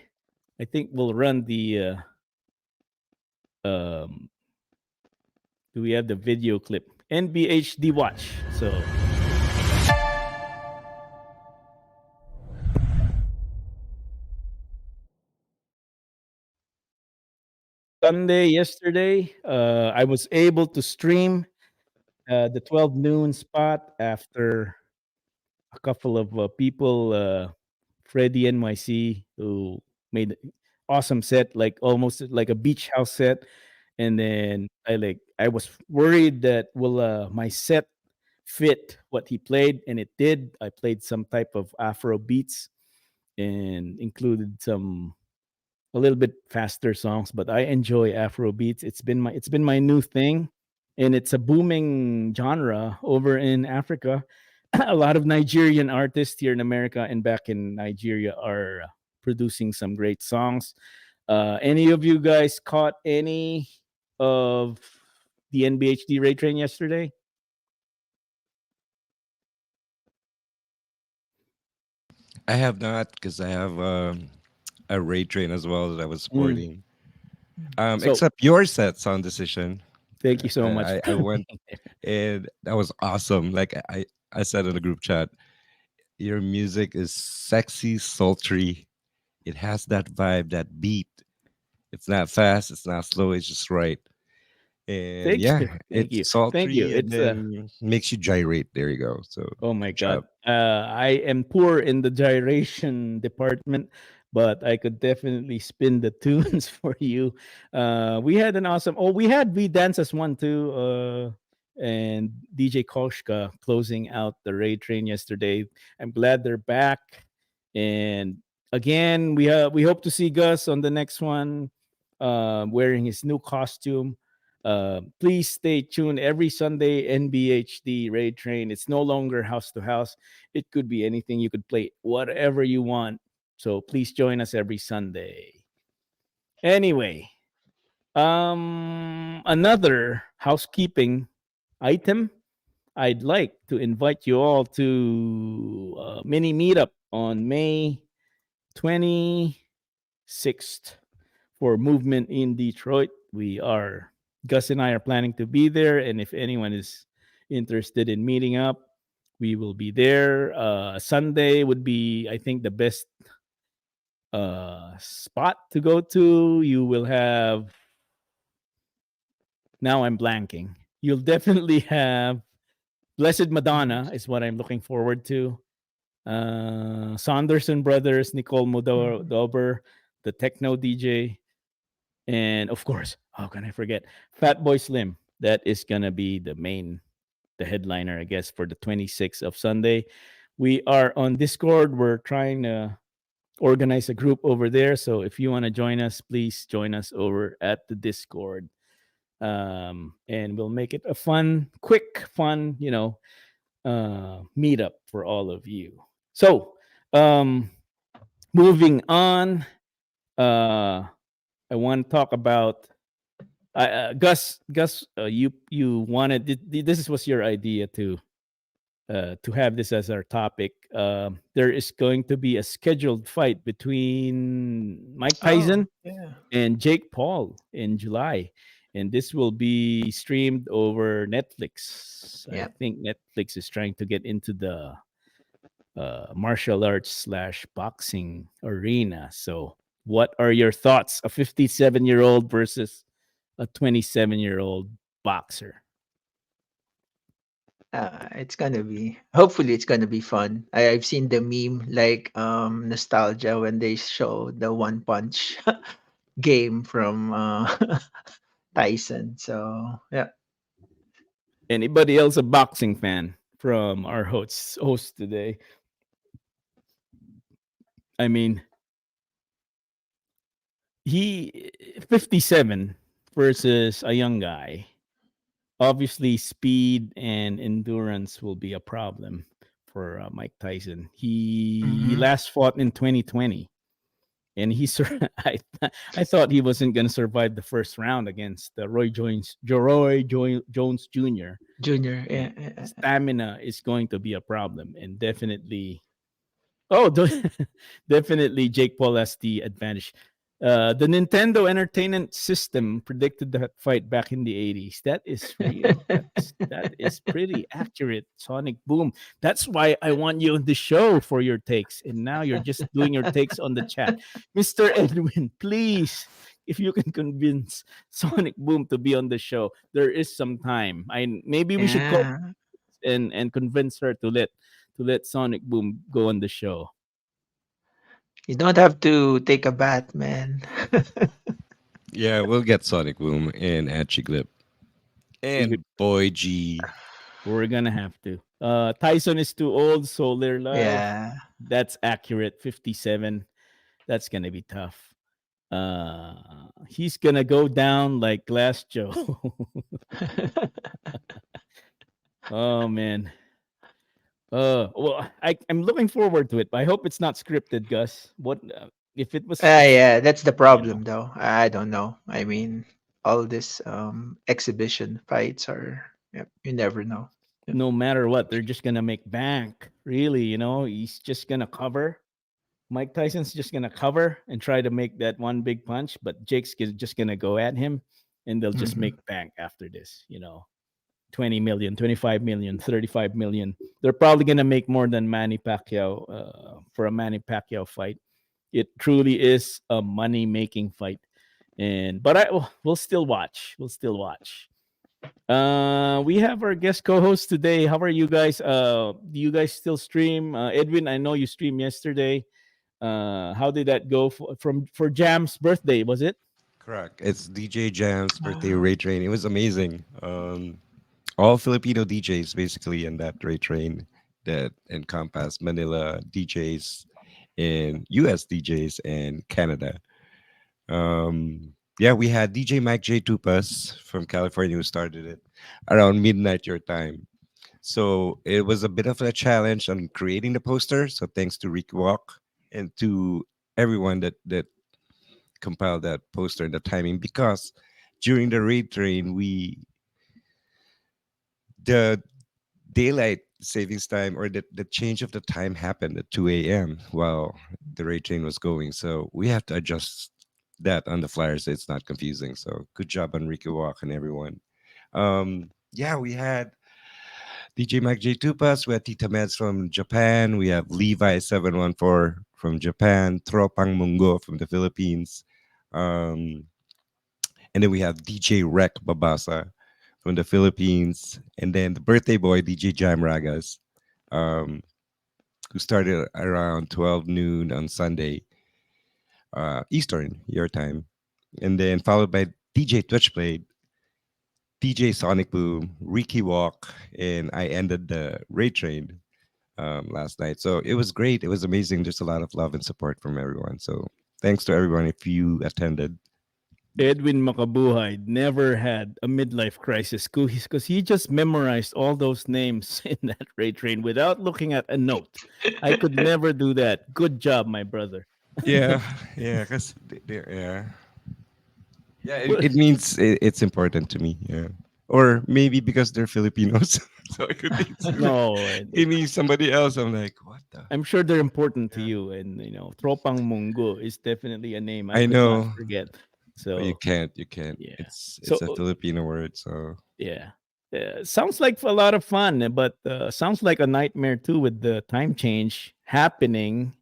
I think we'll run the do we have the video clip? NBHD watch. So Sunday yesterday, I was able to stream the 12 noon spot after a couple of people, Freddie NYC, who made an awesome set, like almost like a beach house set. And then I was worried that will my set fit what he played, and it did. I played some type of Afro beats and included some a little bit faster songs, but I enjoy Afro beats. It's been my new thing, and it's a booming genre over in Africa. A lot of Nigerian artists here in America and back in Nigeria are producing some great songs. Any of you guys caught any of the NBHD Ray Train yesterday?
I have not because I have a Ray Train as well that I was sporting.
So-
Except your set, Sound Decision.
Thank you so much.
I went and that was awesome. Like I said in the group chat, your music is sexy, sultry. It has that vibe, that beat. It's not fast, it's not slow, it's just right. And
Thank
yeah,
you. Thank
it's
you.
sultry
Thank you.
and
It's
then makes you gyrate. There you go. So
Oh my
good job.
God. I am poor in the gyration department, but I could definitely spin the tunes for you. We had an awesome. Oh, we had V Dances one too, and DJ Koshka closing out the Ray Train yesterday. I'm glad they're back, and again, we hope to see Gus on the next one, wearing his new costume. Please stay tuned every Sunday. NBHD Raid Train. It's no longer house to house. It could be anything. You could play whatever you want. So please join us every Sunday. Anyway, another housekeeping item. I'd like to invite you all to a mini meetup on May 26th for Movement in Detroit. Gus and I are planning to be there, and if anyone is interested in meeting up, we will be there. Sunday would be, I think, the best spot to go to. You will have, now I'm blanking. You'll definitely have Blessed Madonna is what I'm looking forward to. Saunderson Brothers, Nicole Modover, the techno DJ, and of course, how can I forget Fatboy Slim? That is gonna be the headliner, I guess, for the 26th of Sunday. We are on Discord. We're trying to organize a group over there. So if you want to join us, please join us over at the Discord. And we'll make it a quick, meetup for all of you. So, moving on, I want to talk about Gus. You wanted this was your idea to have this as our topic. there is going to be a scheduled fight between Mike
Oh,
Tyson
yeah.
and Jake Paul in July. And this will be streamed over Netflix. I
Yeah.
think Netflix is trying to get into the martial arts slash boxing arena. So, what are your thoughts? A 57-year-old versus a 27-year-old boxer.
It's gonna be hopefully it's gonna be fun. I've seen the meme like nostalgia when they show the one punch game from Tyson. So yeah.
Anybody else a boxing fan from our host today? I mean, he 57 versus a young guy. Obviously, speed and endurance will be a problem for Mike Tyson. He
Hmm.
last fought in 2020, and I thought he wasn't going to survive the first round against Jones Jr.
Junior,
And
yeah, yeah, yeah.
stamina is going to be a problem, and definitely definitely Jake Paul has the advantage. The Nintendo Entertainment System predicted that fight back in the 80s. That is real. That is pretty accurate. Sonic Boom. That's why I want you on the show for your takes. And now you're just doing your takes on the chat. Mr. Edwin, please, if you can convince Sonic Boom to be on the show, there is some time. I maybe we should call
Yeah.
and convince her to let Sonic Boom go on the show.
You don't have to take a bath, man.
Yeah, we'll get Sonic Boom and Atchiglip
We,
and Boy G.
we're gonna have to. Tyson is too old, so they're live.
Yeah.
That's accurate. 57. That's gonna be tough. He's gonna go down like Glass Joe. Oh man. Well, I'm looking forward to it. But I hope it's not scripted, Gus. What if it was?
Yeah, that's the
You know,
problem though. I don't know. I mean, all this exhibition fights are, yep, you never know. Yep.
no matter what, they're just gonna make bank. Really, he's just gonna cover. Mike Tyson's just gonna cover and try to make that one big punch, but just gonna go at him, and they'll just
Mhm.
make bank after this. 20 million, 25 million, 35 million. They're probably gonna make more than Manny Pacquiao for a Manny Pacquiao fight. It truly is a money making fight, we'll still watch. We'll still watch. We have our guest co-host today. How are you guys? Do you guys still stream? Edwin, I know you streamed yesterday. How did that go for Jam's birthday? Was it?
Correct. It's DJ Jam's birthday
Ah,
raid train. It was amazing. All Filipino DJs basically in that raid train that encompass Manila DJs and US DJs and Canada. Yeah, we had DJ Mike J. Tupas from California who started it around midnight your time. So it was a bit of a challenge on creating the poster. So thanks to Rick Walk and to everyone that compiled that poster and the timing because during the raid train the daylight savings time or the change of the time happened at 2 a.m. while the raid train was going. So we have to adjust that on the flyer so it's not confusing. So good job on Ricky Walk and everyone. Yeah, we had DJ Mike J. Tupas, we had Tita Meds from Japan, we have Levi 714 from Japan, Tropang Mungo from the Philippines. Um, and then we have DJ Rec Babasa from the Philippines, and then the birthday boy DJ Jam Ragas, um, who started around 12 noon on Sunday, Eastern your time, and then followed by DJ Twitchblade, DJ Sonic Boom, Ricky Walk, and I ended the raid train last night. So it was great. It was amazing. There's a lot of love and support from everyone. So thanks to everyone if you attended.
Edwin Makabuhay never had a midlife crisis because he just memorized all those names in that raid train without looking at a note. I could never do that. Good job, my brother.
Yeah, yeah, yeah. Yeah, it,
Well,
it means it's important to me. Yeah. or maybe because they're Filipinos. So I could easily
No,
give me somebody else. I'm like, what the?
I'm sure they're important to
Yeah.
you, and Tropang Mungo is definitely a name I
I
could not
know,
forget.
but you
So
can't. You can't.
yeah,
It's
so
a Filipino word, so
yeah, sounds like a lot of fun, but sounds like a nightmare too with the time change happening,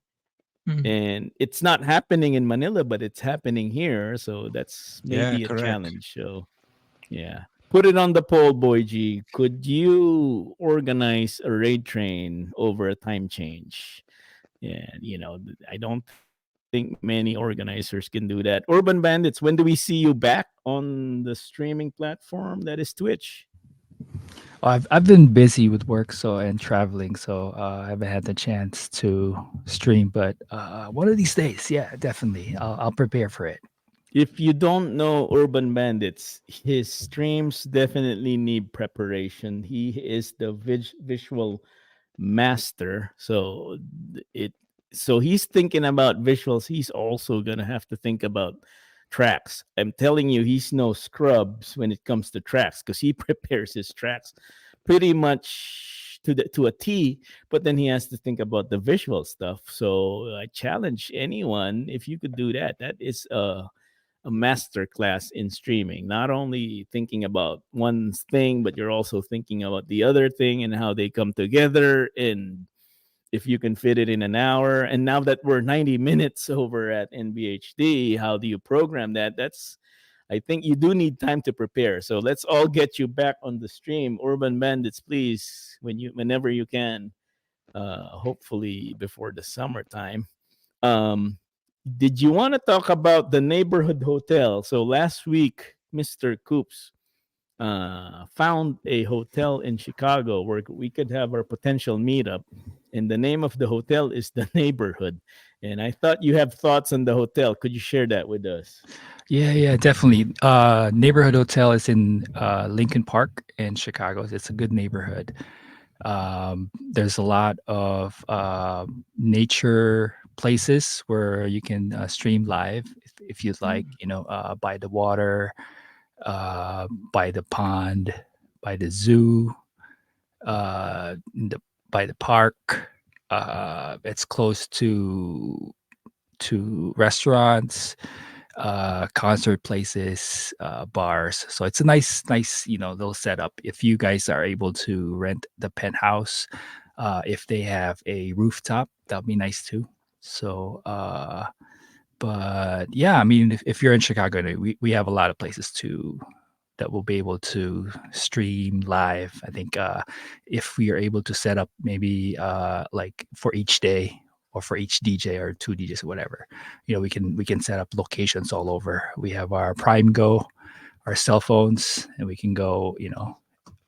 Mhm.
and it's not happening in Manila, but it's happening here, so that's
yeah,
maybe a
correct.
challenge. So yeah. Put it on the poll, Boy G. Could you organize a raid train over a time change? Yeah, I don't think many organizers can do that. Urban Bandits, when do we see you back on the streaming platform that is Twitch?
I've been busy with work and traveling, so I haven't had the chance to stream. But one of these days, yeah, definitely, I'll prepare for it.
If you don't know Urban Bandits, his streams definitely need preparation. He is the visual master. It so he's thinking about visuals. He's also gonna have to think about tracks. I'm telling you, he's no scrubs when it comes to tracks because he prepares his tracks pretty much to a T. But then he has to think about the visual stuff. So I challenge anyone if you could do that. That is a master class in streaming, not only thinking about one thing, but you're also thinking about the other thing and how they come together, and if you can fit it in an hour. And now that we're 90 minutes over at NBHD, how do you program that? I think you do need time to prepare. So let's all get you back on the stream. Urban Bandits, please, whenever you can, hopefully before the summertime. um did you want to talk about the neighborhood hotel? So last week, Mr. Coops found a hotel in Chicago where we could have our potential meetup. And the name of the hotel is the neighborhood. And I thought you have thoughts on the hotel. Could you share that with us?
Yeah, yeah, definitely. Neighborhood Hotel is in Lincoln Park in Chicago. It's a good neighborhood. There's a lot of nature places where you can stream live if you'd like.
Mm.
By the water, by the pond, by the zoo, by the park. It's close to restaurants, concert places, bars. So it's a nice, little setup. If you guys are able to rent the penthouse, if they have a rooftop, that'd be nice too. So, but yeah, I mean, if you're in Chicago, we have a lot of places that will be able to stream live. I think if we are able to set up maybe like for each day or for each DJ or two DJs or whatever, we can set up locations all over. We have our Prime Go, our cell phones, and we can go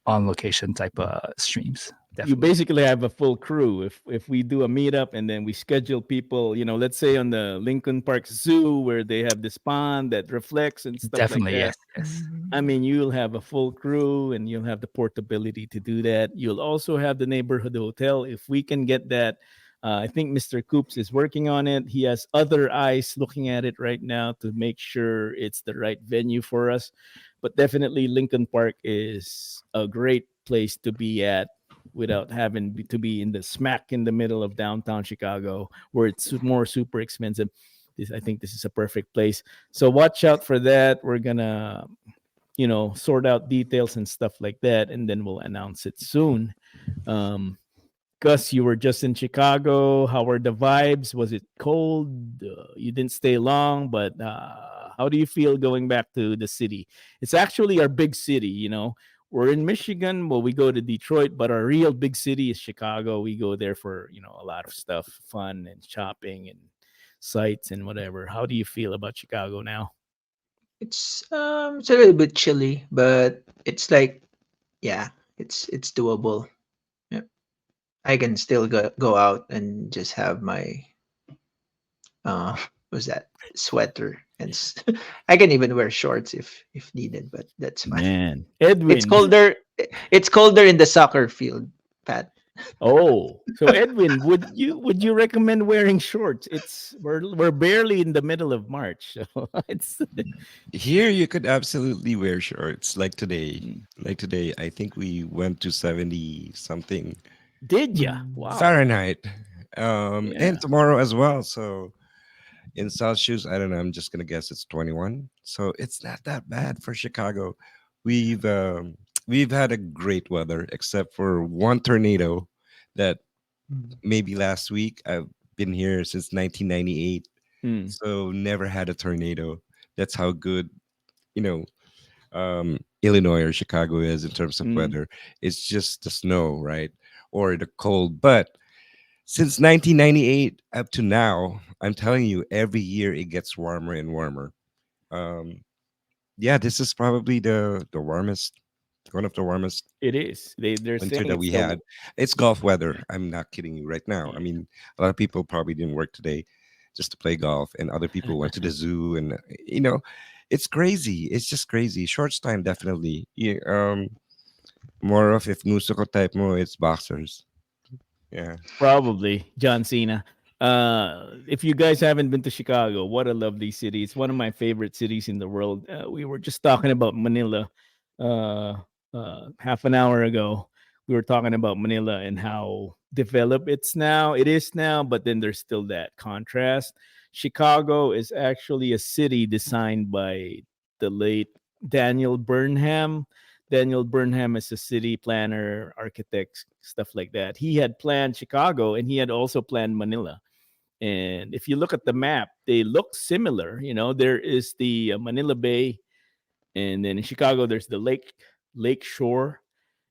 on location type of streams.
You
Definitely,
basically have a full crew. If we do a meetup and then we schedule people, let's say on the Lincoln Park Zoo where they have this pond that reflects and stuff like
definitely,
that.
yes, yes,
I
Mhm.
mean, you'll have a full crew and you'll have the portability to do that. You'll also have the neighborhood hotel. If we can get that, I think Mr. Coops is working on it. He has other eyes looking at it right now to make sure it's the right venue for us. But definitely, Lincoln Park is a great place to be at without having to be in the smack in the middle of downtown Chicago where it's more super expensive. I think this is a perfect place. So watch out for that. We're gonna sort out details and stuff like that, and then we'll announce it soon. um Gus, you were just in Chicago. How were the vibes? Was it cold? You didn't stay long, but how do you feel going back to the city? It's actually our big city. We're in Michigan. Well, we go to Detroit, but our real big city is Chicago. We go there for a lot of stuff, fun and shopping and sights and whatever. How do you feel about Chicago now?
It's a little bit chilly, but it's like, yeah, it's doable. Yep. I can still go out and just have my uh what's that, sweater, and I can even wear shorts if needed, but that's fine.
Man,
It's
Edwin,
colder. It's colder in the soccer field, Pat.
Oh, so Edwin, would you recommend wearing shorts? We're barely in the middle of March, so it's
Here you could absolutely wear shorts like today.
Mm.
Like today, I think we went to 70 something
Did ya?
Mm.
Wow.
Fahrenheit. And
Yeah.
tomorrow as well. So in Celsius, I don't know. I'm just gonna guess it's 21. So it's not that bad for Chicago. We've um, we've had a great weather, except for one tornado that
Mm.
maybe last week. I've been here since 1998,
Mm,
so never had a tornado. That's how good you know Illinois or Chicago is in terms of
mm.
weather. It's just the snow, right, or the cold. But since 1998 up to now, I'm telling you, every year it gets warmer and warmer. Um, yeah, this is probably the warmest, one of the warmest
It is. They're
winter
saying
that
it's
we
the
had. It's golf weather. I'm not kidding you right now. I
yeah.
mean, a lot of people probably didn't work today just to play golf, and other people went to the zoo, and it's crazy. It's just crazy. Shorts time, definitely. Yeah, more of if gusto ko type mo, it's boxers. Yeah.
Probably John Cena. If you guys haven't been to Chicago, what a lovely city. It's one of my favorite cities in the world. We were just talking about Manila uh, half an hour ago. We were talking about Manila and how developed it is now, but then there's still that contrast. Chicago is actually a city designed by the late Daniel Burnham. Daniel Burnham is a city planner, architect, stuff like that. He had planned Chicago and he had also planned Manila. And if you look at the map, they look similar. There is the Manila Bay, and then in Chicago, there's the lake shore,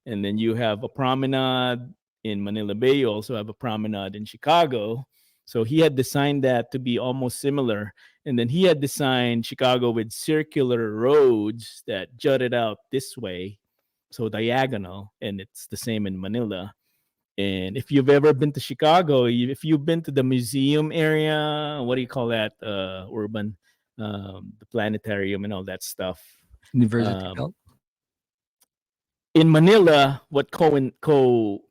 and then you have a promenade in Manila Bay. You also have a promenade in Chicago. So he had designed that to be almost similar. And then he had designed Chicago with circular roads that jutted out this way, so diagonal, and it's the same in Manila. And if you've ever been to Chicago, if you've been to the museum area, what do you call that? Urban, the planetarium and all that stuff.
University
Um,
Belt.
in Manila, what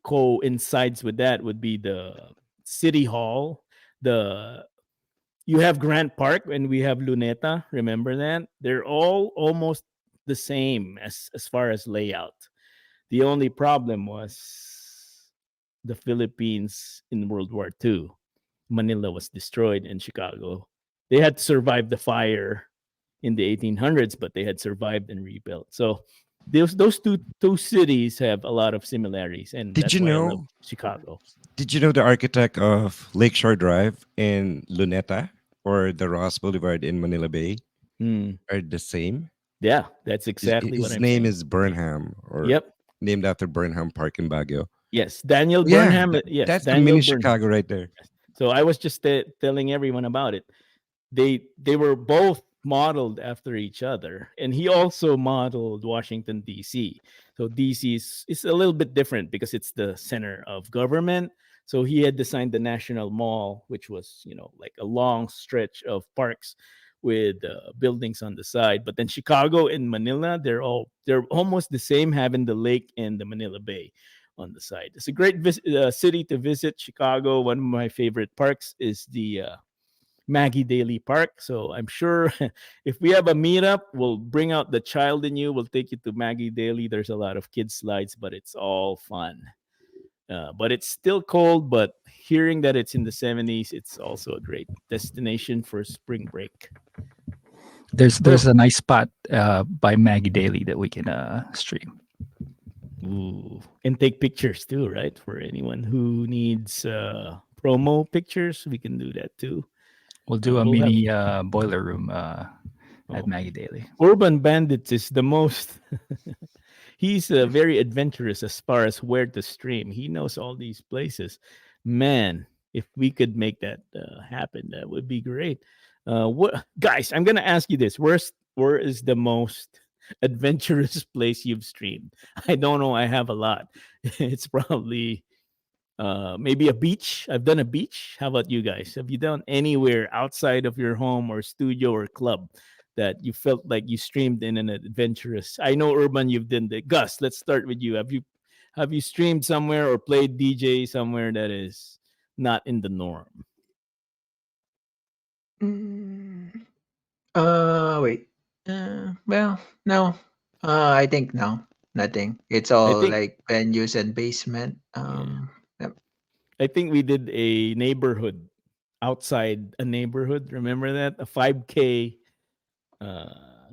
coincides with that would be the city hall. The You have Grant Park and we have Luneta. Remember that? They're all almost the same as far as layout. The only problem was the Philippines in World War II. Manila was destroyed in Chicago. They had to survive the fire in the 1800s, but they had survived and rebuilt. So those two cities have a lot of similarities, and
Did
that's
you
why I love
know?
Chicago.
Did you know the architect of Lakeshore Drive in Luneta or the Ross Boulevard in Manila Bay
Hmm.
are the same?
Yeah, that's exactly what
His
I'm
name
saying.
is Burnham, or
Yep.
named after Burnham Park in Baguio.
Yes, Daniel
Yeah,
Burnham. Yes,
that's the
Daniel
mini
Burnham.
Chicago right there.
So I was just telling everyone about it. They were both modeled after each other, and he also modeled Washington D.C. So D.C. is a little bit different because it's the center of government. So he had designed the National Mall, which was like a long stretch of parks with buildings on the side. But then Chicago and Manila, they're almost the same, having the lake and the Manila Bay on the side. It's a great city to visit. Chicago. One of my favorite parks is the Maggie Daly Park. So I'm sure if we have a meetup, we'll bring out the child in you. We'll take you to Maggie Daly. There's a lot of kids slides, but it's all fun. But it's still cold. But hearing that it's in the 70s, it's also a great destination for spring break.
There's a nice spot by Maggie Daly that we can stream.
Ooh, and take pictures too, right? For anyone who needs promo pictures, we can do that too.
We'll do a
We'll have
mini boiler room at
oh,
Maggie Daly.
Urban Bandits is the most. He's very adventurous as far as where to stream. He knows all these places. Man, if we could make that happen, that would be great. What guys? I'm gonna ask you this: where is the most adventurous place you've streamed? I don't know. I have a lot. It's probably maybe a beach. I've done a beach. How about you guys? Have you done anywhere outside of your home or studio or club that you felt like you streamed in an adventurous? I know Urban, you've done the Gus. Let's start with you. Have you streamed somewhere or played DJ somewhere that is not in the norm?
Mm, wait. Well, no. I think no, nothing. It's
I
all
think
like venues and basement.
yeah.
Yep.
I think we did a neighborhood outside a neighborhood. Remember that? A 5K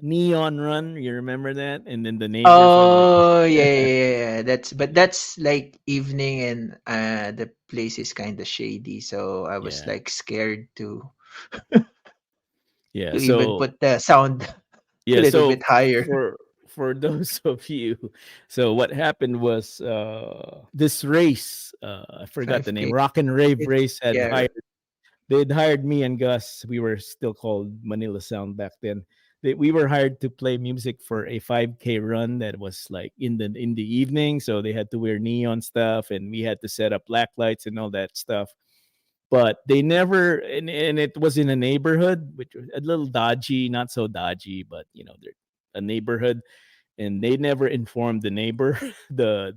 neon run. You remember that? And then the neighbors would like
Oh yeah, yeah, yeah, yeah. That's like evening and the place is kind of shady, so I was
yeah.
like scared
Yeah.
to even
So
put the sound a
yeah,
little
so
bit higher.
for those of you, so what happened was this race, I forgot the name,
5K.
Rock and Rave
It's
race had
yeah.
hired they'd hired me and Gus. We were still called Manila Sound back then. We were hired to play music for a 5K run that was like in the evening. So they had to wear neon stuff, and we had to set up black lights and all that stuff. But they never, and it was in a neighborhood, which was a little dodgy, not so dodgy, but they're a neighborhood, and they never informed the neighbor, the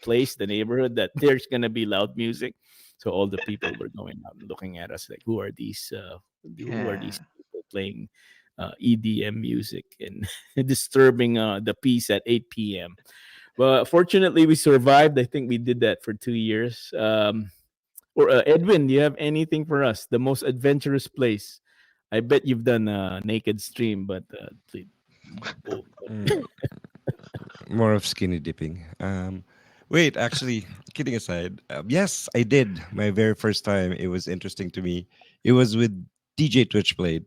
place, the neighborhood, that there's gonna be loud music. So all the people were going out and looking at us like, who are these
Yeah.
people playing EDM music and disturbing the peace at 8 p.m. Well, fortunately, we survived. I think we did that for 2 years. Or Edwin, do you have anything for us? The most adventurous place. I bet you've done a naked stream, but please, oh,
Mm, more of skinny dipping. Wait, actually, kidding aside, yes, I did. My very first time, it was interesting to me. It was with DJ Twitchblade,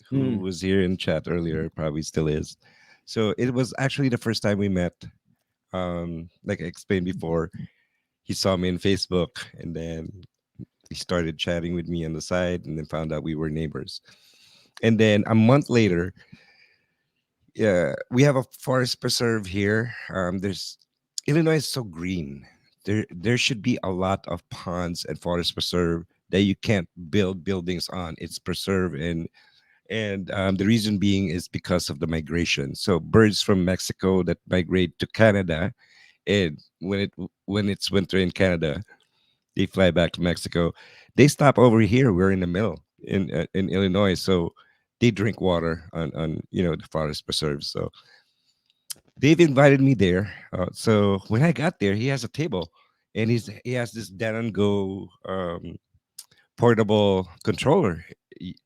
who
mm,
was here in chat earlier, probably still is. So it was actually the first time we met. Like I explained before, he saw me on Facebook, and then he started chatting with me on the side, and then found out we were neighbors. And then a month later, yeah, we have a forest preserve here. There's Illinois is so green. There should be a lot of ponds and forest preserve that you can't build buildings on. It's preserve, and the reason being is because of the migration. So birds from Mexico that migrate to Canada, and when it's winter in Canada, they fly back to Mexico. They stop over here. We're in the middle in Illinois, so they drink water on the forest preserves. So they've invited me there. So when I got there, he has a table, and he has this Dan Go portable controller.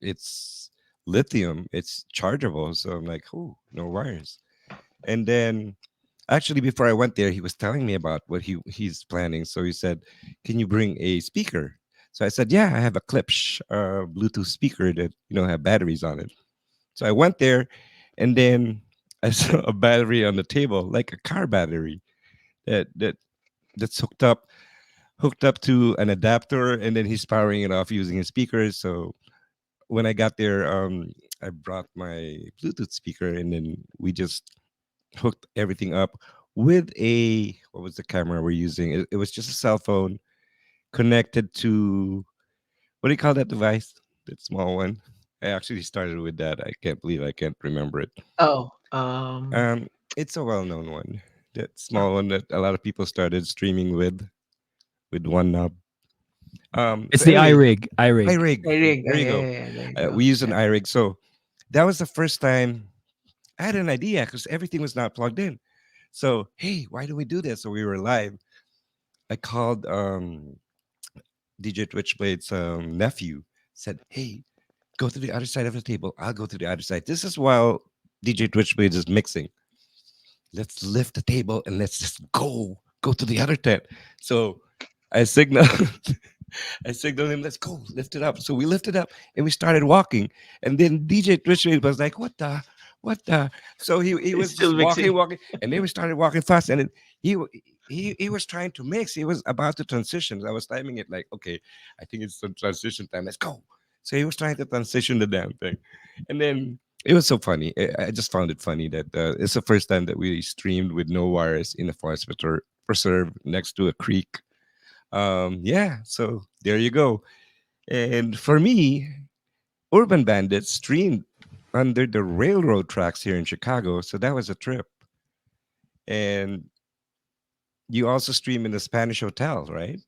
It's lithium. It's chargeable. So I'm like, oh, no wires. And then actually, before I went there, he was telling me about what he's planning. So he said, "Can you bring a speaker?" So I said, "Yeah, I have a Klipsch Bluetooth speaker that have batteries on it." So I went there, and then I saw a battery on the table, like a car battery that's hooked up to an adapter, and then he's powering it off using his speakers. So when I got there, I brought my Bluetooth speaker, and then we just hooked everything up with a what was the camera we're using? It was just a cell phone connected to what do you call that device? That small one. I actually started with that. I can't believe I can't remember it.
Oh,
It's a well-known one. That
uh,
small one that a lot of people started streaming with one knob.
It's
So
the
anyway,
iRig. iRig.
I
iRig.
think.
There you
Yeah,
go.
yeah, yeah, there you go.
We use an
Yeah.
iRig. So that was the first time I had an idea because everything was not plugged in. So hey, why do we do this? So we were live. I called DJ Twitchblade's nephew. Said, hey, go to the other side of the table. I'll go to the other side. This is while DJ Twitchblade is mixing. Let's lift the table and let's just go to the other tent. So I signaled I signaled him, let's go, lift it up. So we lifted up and we started walking. And then DJ Twitchblade was like, what the? So he
It's
was
still
just
mixing.
walking, and then we started walking fast. And then he was trying to mix. He was about to transition. I was timing it like, okay, I think it's the transition time. Let's go. So he was trying to transition the damn thing. And then it was so funny. I just found it funny that it's the first time that we streamed with no wires in a forest preserve next to a creek. Yeah, so there you go. And for me, Urban Bandits streamed under the railroad tracks here in Chicago, so that was a trip. And you also stream in the Spanish hotel, right?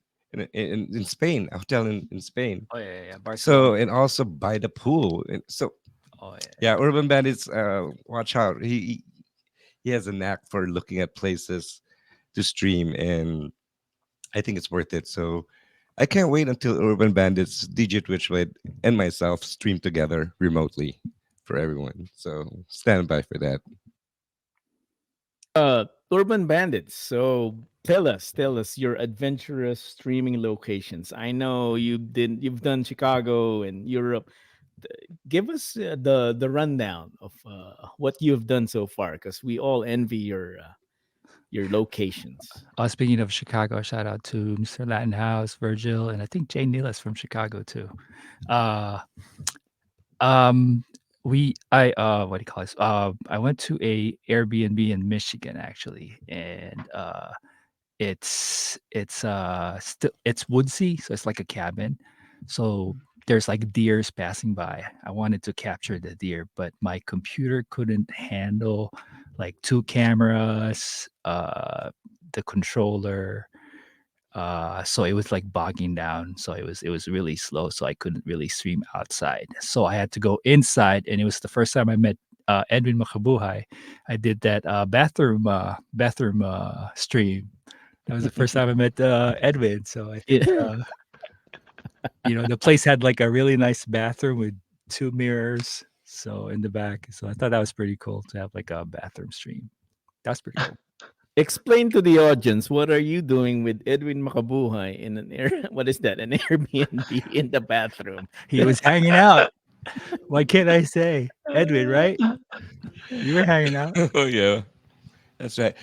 In Spain, a hotel in Spain.
Oh yeah, yeah,
So
Barcelona.
and also by the pool. And so
Oh yeah,
yeah, Urban Bandits. Watch out. He has a knack for looking at places to stream, and I think it's worth it. So I can't wait until Urban Bandits, DJ Twitchblade, and myself stream together remotely for everyone. So stand by for that.
Urban Bandits. So tell us your adventurous streaming locations. I know you've done Chicago and Europe. Give us the rundown of what you've done so far, because we all envy your locations.
Speaking of Chicago, shout out to Mr. Latin House, Virgil, and I think Jay Nealis from Chicago too. Uh, um, what do you call this? I went to a Airbnb in Michigan actually, and it's woodsy, so it's like a cabin. So there's like deers passing by. I wanted to capture the deer, but my computer couldn't handle like two cameras, the controller. So it was like bogging down. So it was really slow. So I couldn't really stream outside. So I had to go inside, and it was the first time I met Edwin Makabuhay. I did that bathroom stream. That was the first time I met Edwin. So I think
Yeah.
the place had like a really nice bathroom with two mirrors. So in the back. So I thought that was pretty cool to have like a bathroom stream. That's pretty cool.
Explain to the audience, what are you doing with Edwin Makabuhay in an air? What is that? An Airbnb in the bathroom?
He was hanging out. What can I say? Edwin, right? You were hanging out.
Oh yeah, that's right.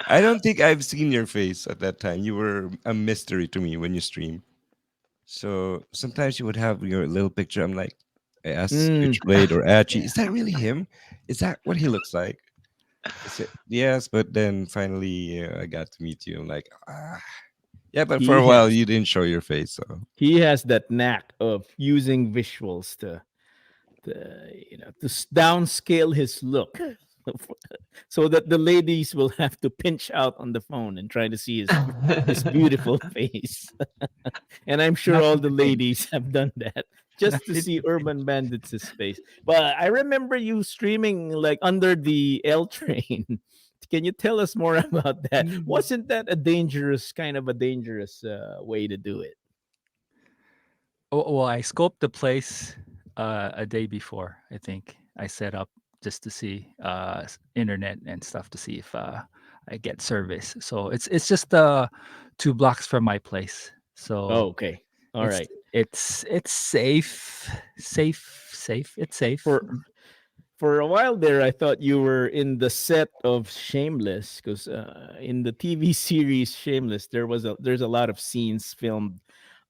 I don't think I've seen your face at that time. You were a mystery to me when you stream. So sometimes you would have your little picture. I'm like, I asked
Mm,
Switchblade or Achi,
Yeah.
is that really him? Is that what he looks like? I said, yes, but then finally I got to meet you. I'm like, yeah, but for
he
a while
has
you didn't show your face. So
he has that knack of using visuals to downscale his look so that the ladies will have to pinch out on the phone and try to see his beautiful face. And I'm sure all
Nothing
the
to pinch.
ladies have done that just to
Nothing
see
to
Urban
pinch.
Bandits' face. But I remember you streaming like under the L train. Can you tell us more about that?
Mm.
Wasn't that a dangerous way to do it?
Oh, well, I scoped the place a day before. I think I set up just to see internet and stuff to see if I get service. So it's just 2 blocks from my place.
Oh,
So
okay. All
it's
right.
it's safe. It's safe.
For for a while there, I thought you were in the set of Shameless, because in the TV series Shameless, there's a lot of scenes filmed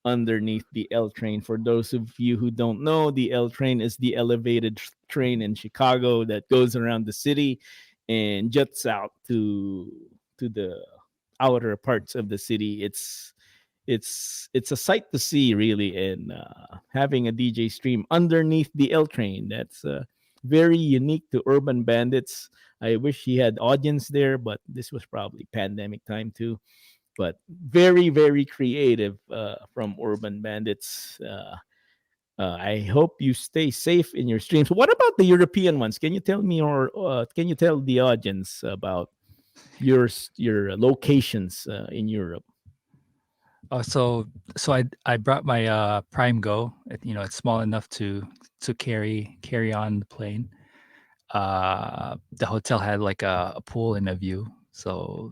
underneath the L train. For those of you who don't know, the L train is the elevated train in Chicago that goes around the city and jets out to the outer parts of the city. It's a sight to see, really, and having a DJ stream underneath the L train, that's very unique to Urban Bandits. I wish he had audience there, but this was probably pandemic time too. But very, very creative from Urban Bandits. I hope you stay safe in your streams. What about the European ones? Can you tell me, or can you tell the audience about your locations in Europe?
Oh, so I brought my Prime Go. It's small enough to carry on the plane. The hotel had like a pool and a view, so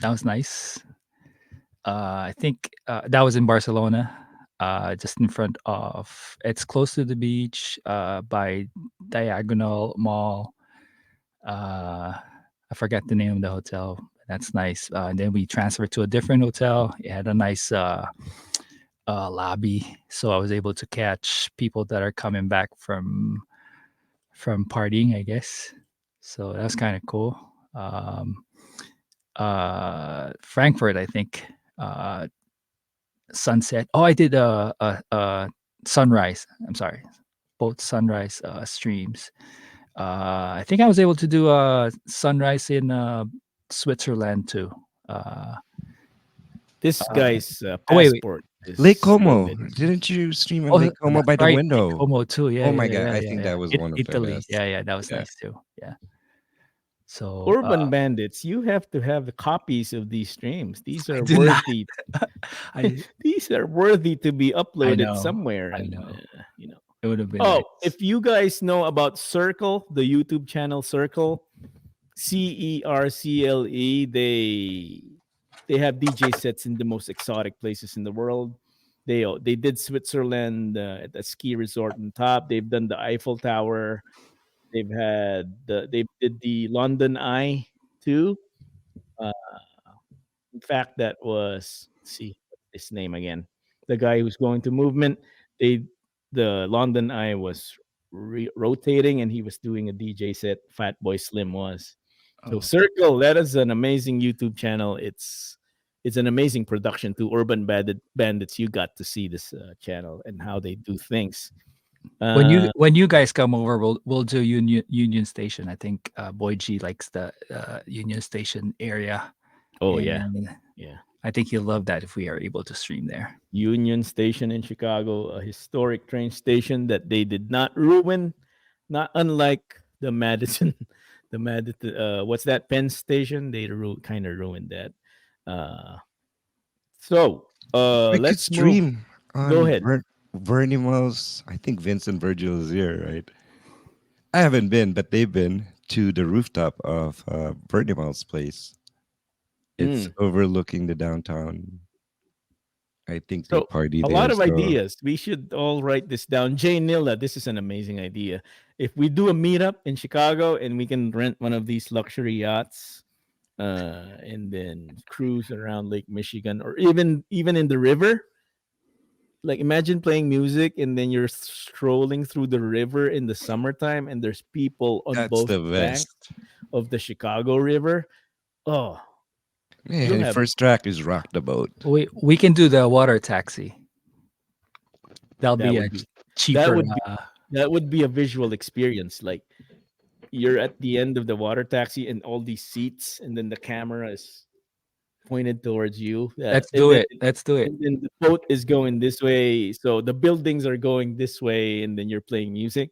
that was nice. I think that was in Barcelona, just in front of. It's close to the beach, by Diagonal Mall. I forgot the name of the hotel. That's nice. And then we transferred to a different hotel. It had a nice lobby, so I was able to catch people that are coming back from partying, I guess. So that's kind of cool. Frankfurt, I think. Sunset. Oh, I did sunrise. I'm sorry, both sunrise streams. I think I was able to do a sunrise in Switzerland too. Uh,
This guy's
wait.
passport
Lake
is
Como.
loaded.
Didn't you stream on
Oh,
Lake Como
that's
by the
right. Lake
window?
Como too. Yeah,
Oh
yeah,
my
yeah,
god, I
yeah,
think
yeah.
that was one of the
Italy.
best.
Yeah, yeah, that was
Yeah.
nice too. Yeah. So
Urban Bandits, you have to have the copies of these streams. These
I
are
do not.
worthy.
I
These are worthy to be
I
uploaded
know.
somewhere,
I
and
know.
you know.
It would have been
Oh,
nice.
if you guys know about Circle, the YouTube channel Circle, CERCLE, they have DJ sets in the most exotic places in the world. They did Switzerland at a ski resort on top. They've done the Eiffel Tower. They did the London Eye too. Uh, in fact, that was, let's see what's his name again. The guy who's going to movement. They the London Eye was rotating, and he was doing a DJ set. Fatboy Slim was. So
Oh.
Circle, that is an amazing YouTube channel. It's an amazing production to Bandits. You got to see this channel and how they do things.
When you guys come over, we'll do Union Station. I think Boy G likes the Union Station area.
Oh yeah,
And
yeah.
I think he'll love that if we are able to stream there.
Union Station in Chicago, a historic train station that they did not ruin, not unlike the Madison, the Madison. What's that Penn Station? They kind of ruined that. Uh,
We could
let's move.
stream
Go
on
ahead.
Vernimals. I think Vincent Virgil is here, right? I haven't been, but they've been to the rooftop of Vernimal's place. It's
Mm.
overlooking the downtown. I think they
So
party
a lot
there.
of
So
ideas. We should all write this down. Jay Nilla, this is an amazing idea. If we do a meetup in Chicago and we can rent one of these luxury yachts, and then cruise around Lake Michigan, or even in the river. Like imagine playing music and then you're strolling through the river in the summertime, and there's people on
that's
both
the
banks
best.
of the Chicago River. Oh, you'll
Man,
have
first track is Rock the Boat.
We can do the water taxi. That'll
that
be a
would be that
cheaper.
would be that would be a visual experience. Like you're at the end of the water taxi and all these seats, and then the camera is pointed towards you.
Let's
And
do
then
it. Let's do it.
and then the boat is going this way, so the buildings are going this way, and then you're playing music.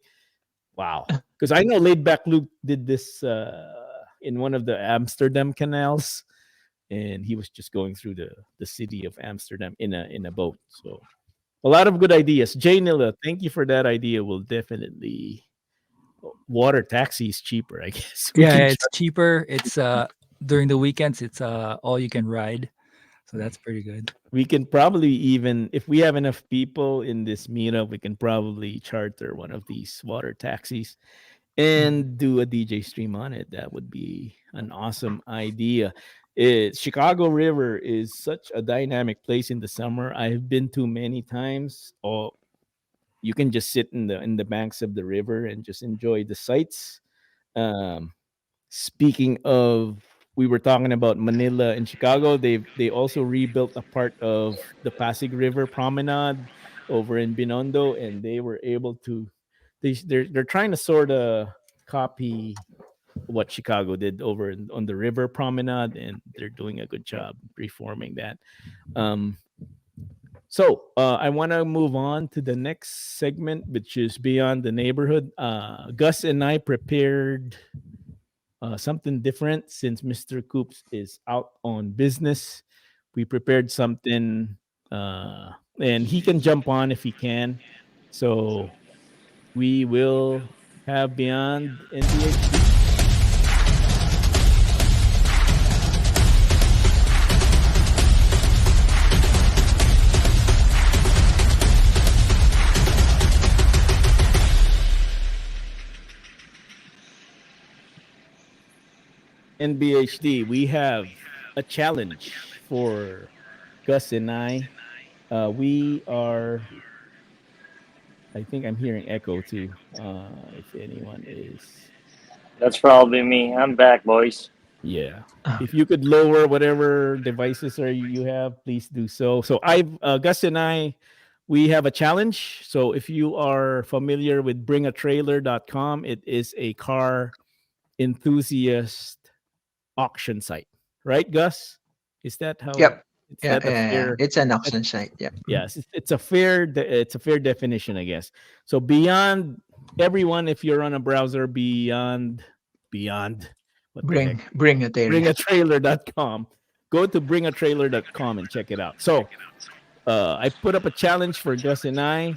Wow. Because I know Laid Back Luke did this in one of the Amsterdam canals, and he was just going through the city of Amsterdam in a boat. So a lot of good ideas. Jay Nilla, thank you for that idea. We'll definitely water taxi is cheaper, I guess. We
Yeah,
can
it's cheaper. It's during the weekends. It's all you can ride, so that's pretty good.
we can probably, even if we have enough people in this meetup, we can probably charter one of these water taxis and do a DJ stream on it. That would be an awesome idea. Chicago River is such a dynamic place in the summer. I've been to many times. Or you can just sit in the banks of the river and just enjoy the sights. Um, Speaking of, we were talking about Manila and Chicago. They also rebuilt a part of the Pasig River Promenade over in Binondo, and they were able to. They're trying to sort of copy what Chicago did over on the river promenade, and they're doing a good job reforming that. Um, I want to move on to the next segment, which is Beyond the Neighborhood. Gus and I prepared something different since Mr. Coops is out on business. We prepared something, and he can jump on if he can. So we will have Beyond NBHD. NBHD, we have a challenge for Gus and I. We are, I think I'm hearing echo too. If anyone is,
That's probably me. I'm back, boys.
yeah. If you could lower whatever devices are you have, please do so. So Gus and I, we have a challenge. So if you are familiar with bringatrailer.com, it is a car enthusiast auction site, right, Gus? Is that how?
Yep.
Is
Yeah,
that a
yeah, yeah.
fair?
It's an
That's,
auction site. Yeah.
yes, it's a fair. It's a fair definition, I guess. So beyond everyone, if you're on a browser, beyond what the heck?
Bring a tail.
Bringatrailer.com. Go to bringatrailer.com and check it out. So I put up a challenge for Gus and I.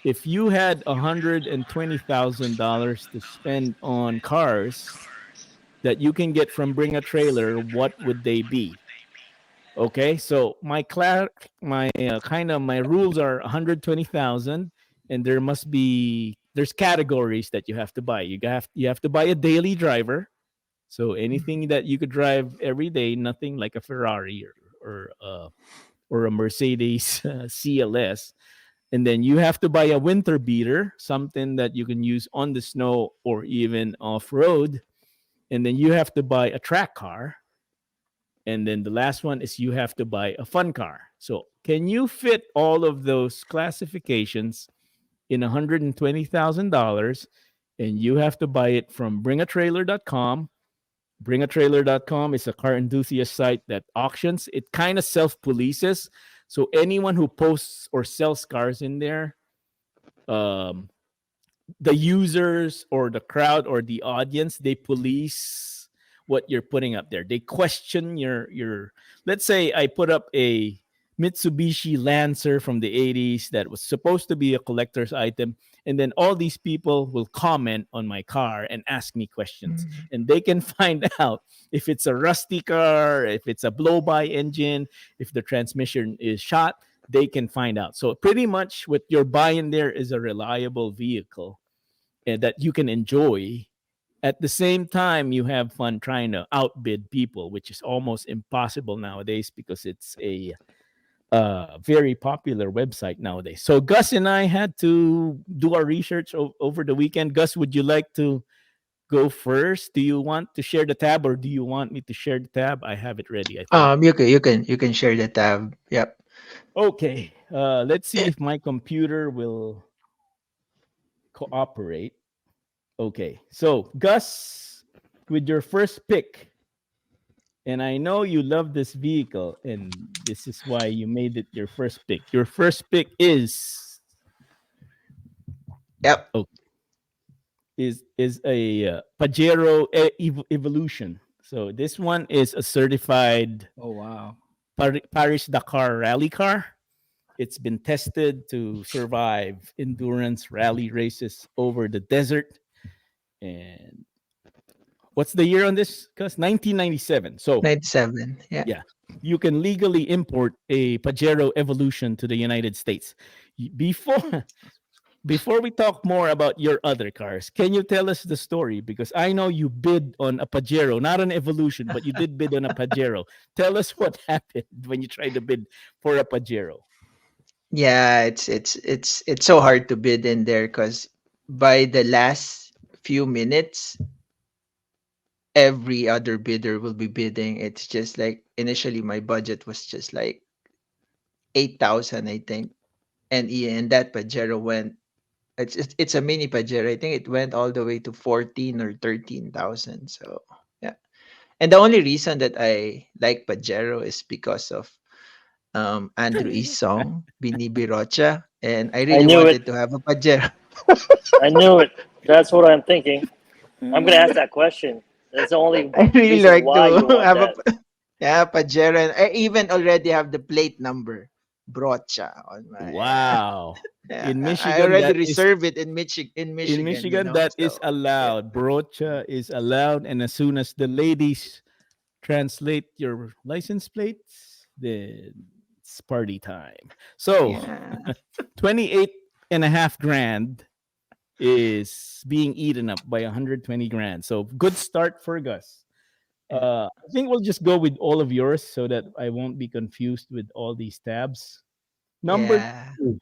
If you had $120,000 to spend on cars that you can get from Bring a Trailer, what would they be? Okay, so my kind of my rules are 120,000, and there's categories that you have to buy. You have to buy a daily driver, so anything that you could drive every day, nothing like a Ferrari or a Mercedes CLS. And then you have to buy a winter beater, something that you can use on the snow or even off road. And then you have to buy a track car. And then the last one is you have to buy a fun car. So can you fit all of those classifications in $120,000? And you have to buy it from bringatrailer.com. Bringatrailer.com is a car enthusiast site that auctions. It kind of self polices. So anyone who posts or sells cars in there, um, the users or the crowd or the audience, they police what you're putting up there. They question your let's say I put up a Mitsubishi Lancer from the 80s that was supposed to be a collector's item, and then all these people will comment on my car and ask me questions,
Mhm.
and they can find out if it's a rusty car, if it's a blow by engine, if the transmission is shot. They can find out. So pretty much what you're buying there is a reliable vehicle that you can enjoy. At the same time, you have fun trying to outbid people, which is almost impossible nowadays because it's a very popular website nowadays. So Gus and I had to do our research over the weekend. Gus, would you like to go first? Do you want to share the tab, or do you want me to share the tab? I have it ready, I think.
You can share the tab. Yep.
Okay. Let's see
Eh,
if my computer will cooperate. Okay. So, Gus, with your first pick, and I know you love this vehicle, and this is why you made it your first pick. Your first pick
Yep.
oh, is a Pajero Evolution. So this one is a certified
Oh wow.
Paris Dakar rally car. It's been tested to survive endurance rally races over the desert. And what's the year on this? Because 1997. So
97. Yeah.
yeah, you can legally import a Pajero Evolution to the United States. Before before we talk more about your other cars, can you tell us the story? Because I know you bid on a Pajero, not an Evolution, but you did bid on a Pajero. Tell us what happened when you tried to bid for a Pajero.
Yeah, it's so hard to bid in there because by the last few minutes, every other bidder will be bidding. It's just like initially my budget was just like 8,000, I think, and that Pajero went. It's a mini Pajero. I think it went all the way to 14 or 13,000. So yeah, and the only reason that I like Pajero is because of Andrew E's song Bini Birocha, and I
I
really
knew it.
wanted to have a Pajero.
I knew it. That's what I'm thinking. I'm gonna ask that question. That's the only
I really
reason
like
why
to
you want
have a
that.
yeah Pajero, and I even already have the plate number Brocha on my
Wow.
yeah.
In
I
Michigan,
already
that is
reserved it in
in
Michigan,
Michigan that is
So yeah.
allowed. Brocha is allowed, and as soon as the ladies translate your license plates, then it's party time. So
Yeah.
28 and a half grand is being eaten up by 120 grand. So good start for Gus.
Yeah.
I think we'll just go with all of yours so that I won't be confused with all these tabs. Number
Yeah.
two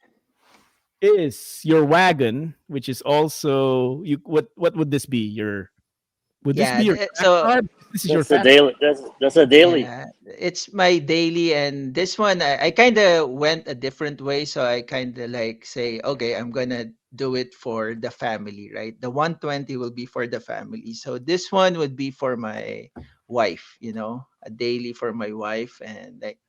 is your wagon, which is also you. What would this be? Your would this
Yeah.
be your track
So
car? This is your
That's the
fat.
daily. That's a daily.
yeah, it's my daily, and this one I kind of went a different way. So I kind of like say, okay, I'm gonna do it for the family, right? The 120 will be for the family. So this one would be for my wife, a daily for my wife, and like,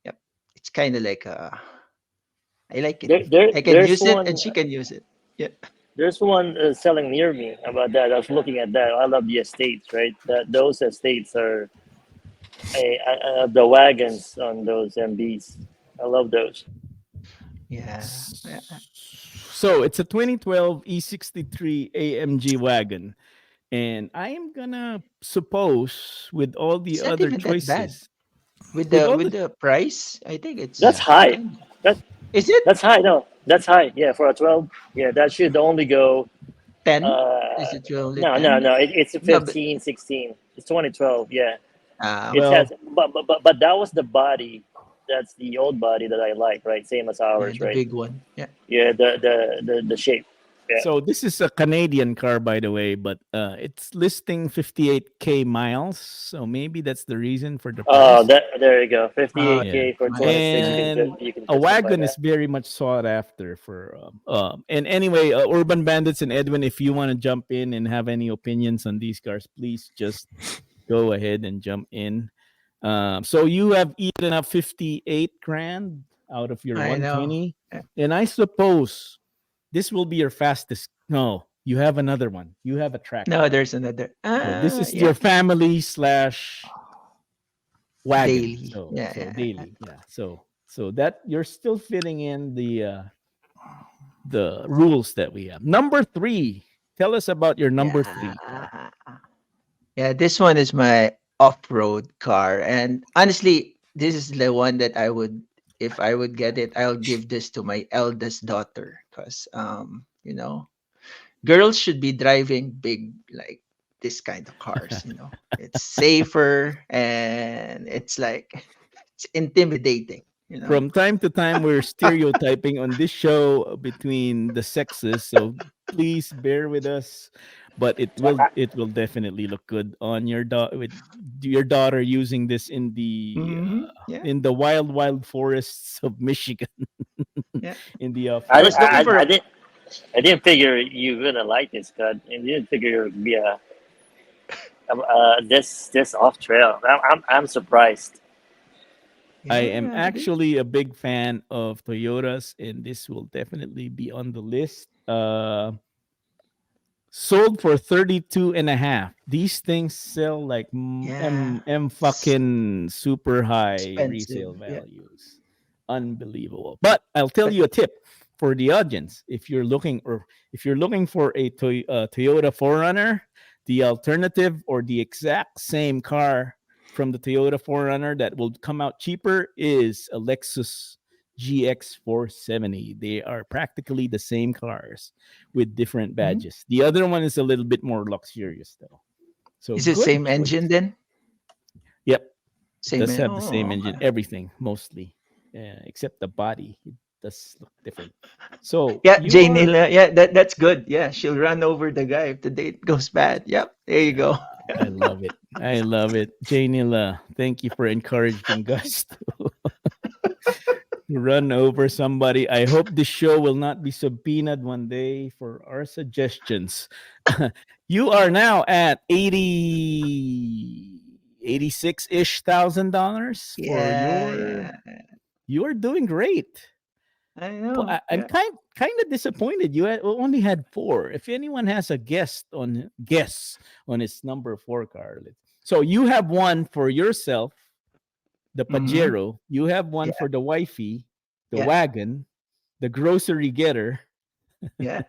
yep, it's kind of like I like it. I can
There's
use it, and
one.
she can use it. Yeah.
There's one selling near me about that. I was looking at that. I love the estates, right? That those estates are the wagons on those MBs. I love those.
Yeah. Yeah.
So it's a 2012 E63 AMG wagon. And I am gonna suppose with all the
It's not
other
even that bad
choices,
with
with
the
all
with
the
the price. I think
That's
Yeah.
it's
high.
kind.
That
Is it
that's high. No, that's high. Yeah, for a 12. Yeah, that should only go.
10? Is
Uh,
it only
no, no,
10?
no. It's a
No, but
15, 16. It's 2012. Yeah, it
okay.
well,
has. But that was the body. That's the old body that I like, right? Same as
Yeah,
ours,
the
right?
big one. Yeah.
Yeah, the shape. Yeah.
so this is a Canadian car, by the way, but it's listing 58K miles. So maybe that's the reason for the
Oh,
price.
that there you go.
Oh,
Yeah.
58K for
miles.
26.
Yeah.
And
You can
a
justify
wagon
that.
is very much sought after for and anyway, Urban Bandits and Edwin, if you want to jump in and have any opinions on these cars, please just go ahead and jump in. So you have eaten up 58 grand out of your
I know.
120,
Yeah.
and I suppose this will be your fastest. No, you have another one. You have a
No,
tractor.
there's another.
So this is
Yeah.
your family slash wagon.
Daily.
So
Yeah.
daily, yeah. So that you're still fitting in the rules that we have. Number three. Tell us about your number three car.
Yeah. Yeah, this one is my off-road car, and honestly, this is the one that if I would get it, I'll give this to my eldest daughter, because girls should be driving big, like this kind of cars. It's safer, and it's like it's intimidating.
From time to time, we're stereotyping on this show between the sexes, so please bear with us. But it will definitely look good on your with your daughter using this
Yeah,
in the wild forests of Michigan
yeah.
in the off
I
I,
was
road.
looking
I,
for
I
a
didn't I didn't figure you were gonna like this cut. I didn't figure it would be this off trail. I'm surprised.
I am
yeah.
actually a big fan of Toyotas, and this will definitely be on the list. Sold for 32 and a half. These things sell like
Yeah, it's
fucking super high
expensive.
resale
Yeah,
values. Unbelievable. But I'll tell
but
you a tip for the audience. If you're looking for a Toyota 4Runner, the alternative or the exact same car from the Toyota 4Runner that will come out cheaper is a Lexus GX 470. They are practically the same cars with different
mhm.
badges. The other one is a little bit more luxurious though. So
Is it
good
same engine
choice.
then?
Yep, it
Same.
does have the same
Oh,
engine,
okay.
everything mostly, except the body. It does look different. So
Yeah,
you
Jane
are,
Nila. Yeah, that's good. Yeah, she'll run over the guy if the date goes bad. Yep, there you
yeah,
go.
I love it. I love it. Janila, thank you for encouraging us to run over somebody. I hope this show will not be subpoenaed one day for our suggestions. You are now at 86 ish $1,000 for
Yeah,
your.
yeah.
You're doing great.
I
Well,
know.
I'm
Yeah.
kind of disappointed. You only had four. If anyone has a guess on his number four car, so you have one for yourself, the
Mm-hmm.
Pajero. You have one
Yeah,
for the wifey, the
yeah,
wagon, the grocery getter.
yeah.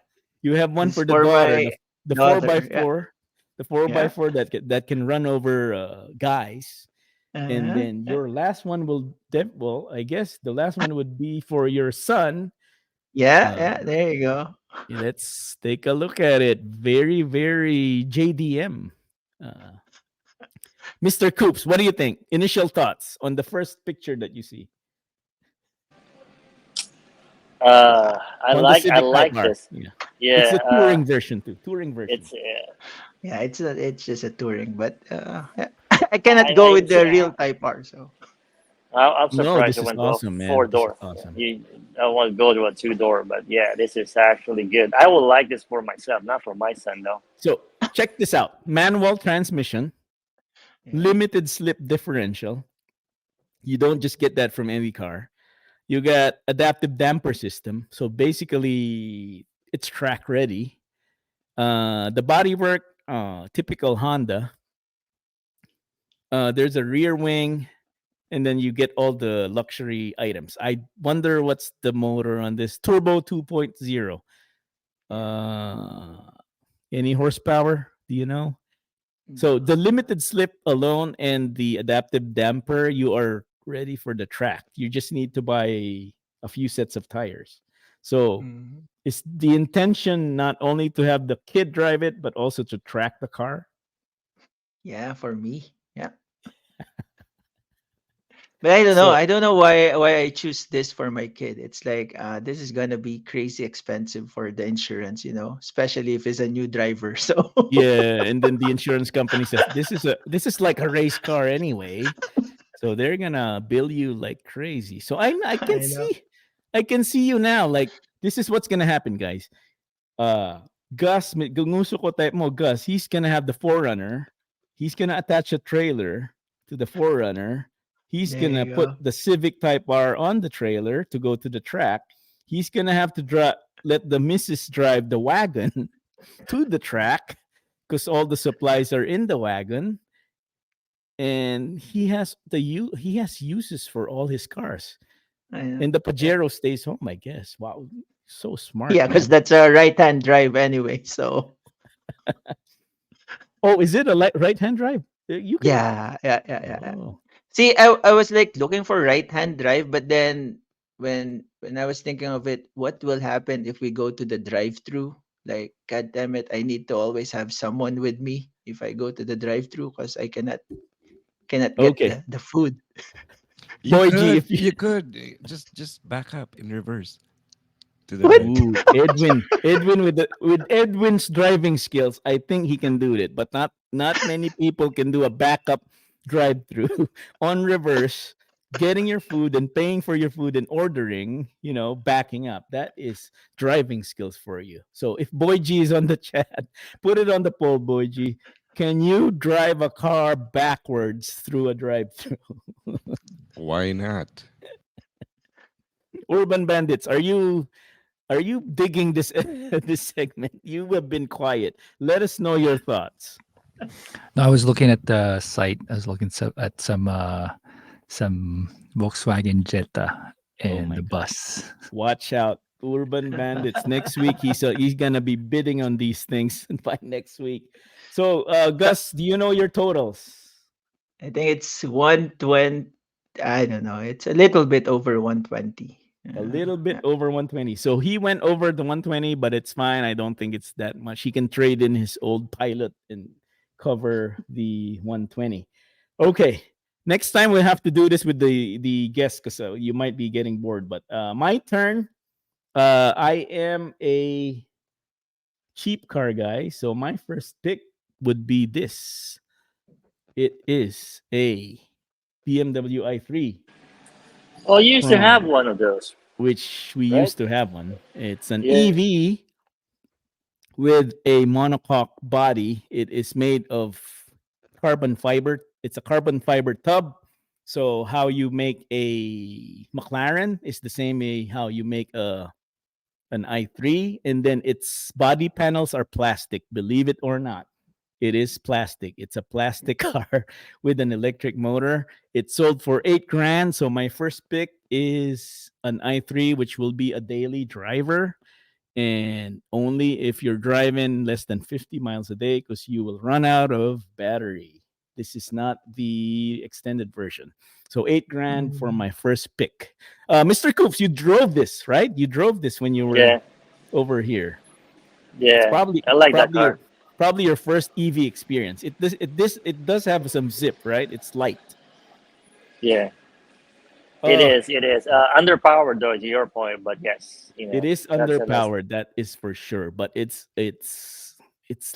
You have one
This is
for the
for
daughter,
my
the four by
daughter. Yeah,
four, the four by
yeah.
four that can run over guys. And
Uh-huh.
then
Yeah,
your last one well, I guess the last one would be for your son.
yeah,
uh,
yeah. There you go.
Let's take a look at it. Very, very JDM. Uh, Mr. Coops, what do you think? Initial thoughts on the first picture that you see on the
I
Civic Type
like
R.
this.
Yeah, it's
Yeah,
the touring version too. Touring version.
it's
Yeah, it's just a touring, but yeah. I cannot go
I
with the real Type R. So
I'm
No,
surprised
this
it
is
went to a
awesome, man.
four
This is
door.
awesome.
I want to go to a two door, but yeah, this is actually good. I would like this for myself, not for my son though.
So check this out: manual transmission,
Yeah.
limited slip differential. You don't just get that from any car. You got adaptive damper system. So basically, it's track ready. The bodywork, typical Honda. There's a rear wing, and then you get all the luxury items. I wonder what's the motor on this Turbo 2.0.
Yeah.
Uh, any horsepower? Do you know? So
No.
the limited slip alone and the adaptive damper, you are ready for the track. You just need to buy a few sets of tires. So
Mhm.
is the intention not only to have the kid drive it, but also to track the car?
Yeah, for me. Yeah. But I don't know.
So
I don't know why I choose this for my kid. It's like this is gonna be crazy expensive for the insurance, especially if it's a new driver. So
yeah, and then the insurance company says this is like a race car anyway. So they're gonna bill you like crazy. So I can
I know.
see you now. Like this is what's gonna happen, guys. uh kung gusto ko type mo, Gus, he's gonna have the Forerunner. He's gonna attach a trailer to the Forerunner. He's
There
gonna
you
put
go.
the Civic Type R on the trailer to go to the track. He's gonna have to let the missus drive the wagon to the track because all the supplies are in the wagon. And he has uses for all his cars.
I know.
And the
Yeah.
Pajero stays home, I guess. Wow, so smart,
Yeah, because
man.
that's a right-hand drive anyway. So
Oh, is it a right hand drive? You can.
yeah.
Oh,
See, I was like looking for right-hand drive, but then when I was thinking of it, what will happen if we go to the drive-through? Like, God damn it, I need to always have someone with me if I go to the drive-through because I cannot get
okay.
the food.
You
Boy G,
could,
if you
you could just back up in reverse to the
What?
drive.
Ooh, Edwin with Edwin's driving skills, I think he can do it, but not many people can do a backup drive through on reverse, getting your food and paying for your food and ordering, backing up. That is driving skills for you. So if Boy G is on the chat, put it on the poll, Boy G. Can you drive a car backwards through a drive-through?
Why not?
Urban Bandits, are you digging this this segment? You have been quiet. Let us know your thoughts.
No, I was looking at the site. I was looking at some Volkswagen Jetta
Oh
and
my
the
god.
bus.
Watch out. Urban Bandits. Next week he's gonna be bidding on these things by next week. So Gus, do you know your totals?
I think it's 120. I don't know. It's a little bit over 120.
A little bit
Yeah.
over 120. So he went over the 120, but it's fine. I don't think it's that much. He can trade in his old Pilot and cover the 120. Okay. Next time we'll have to do this with the guests because you might be getting bored. But my turn. I am a cheap car guy, so my first pick would be this. It is a BMW i3
Well, you used to have
from
one of those,
which we
right?
used to have one. It's an
Yeah.
EV with a monocoque body. It is made of carbon fiber. It's a carbon fiber tub. So how you make a McLaren is the same way how you make an i3, and then its body panels are plastic. Believe it or not, it is plastic. It's a plastic car with an electric motor. It sold for 8 grand. So my first pick is an i3, which will be a daily driver, and only if you're driving less than 50 miles a day because you will run out of battery. This is not the extended version. So 8 grand for
Mhm.
my first pick. Mr. Coops, you drove this, right? You drove this when you were
Yeah.
over here. It's
Yeah.
probably
I like that
probably
car.
your probably your first EV experience. It does have some zip, right? It's light.
Yeah. It
Uh
is. It is. Underpowered though, to your point, but yes,
it is
that's a nice.
underpowered, that is for sure. But it's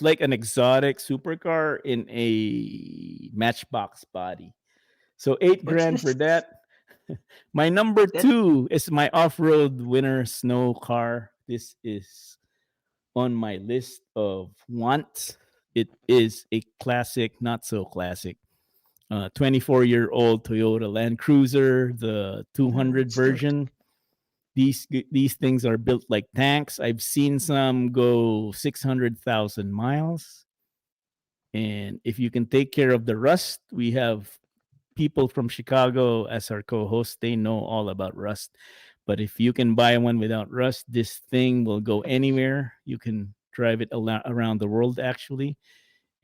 like an exotic supercar in a matchbox body. So eight
What's
grand for
this?
that. My number
That
two is my off-road winter snow car. This is on my list of wants. It is a classic, not so classic. 24-year-old Toyota Land Cruiser, the 200
It's not-
version. These things are built like tanks. I've seen some go 600,000 miles. And if you can take care of the rust, we have people from Chicago as our co-host. They know all about rust. But if you can buy one without rust, this thing will go anywhere. You can drive it around the world actually,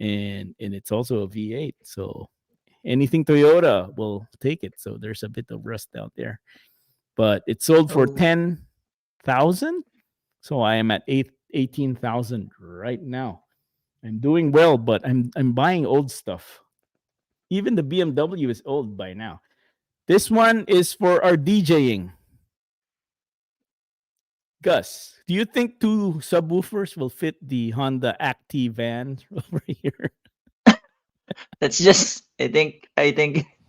and it's also a V8. So anything Toyota will take it. So there's a bit of rust out there, but it sold for
Oh.
10,000. So I am at 18,000 right now. I'm doing well, but I'm buying old stuff. Even the BMW is old by now. This one is for our DJing. Gus, do you think two subwoofers will fit the Honda Active van over here?
That's just. I think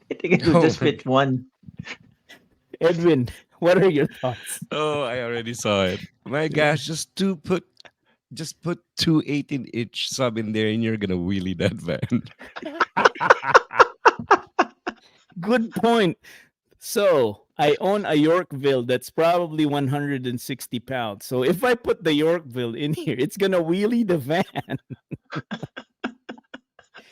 it will
Oh
just
my
fit one.
Edwin, what are your thoughts?
Oh, I already saw it. My gosh, just put two 18-inch sub in there and you're gonna wheelie that van.
Good point. So I own a Yorkville that's probably 160 pounds. So if I put the Yorkville in here, it's gonna wheelie the van.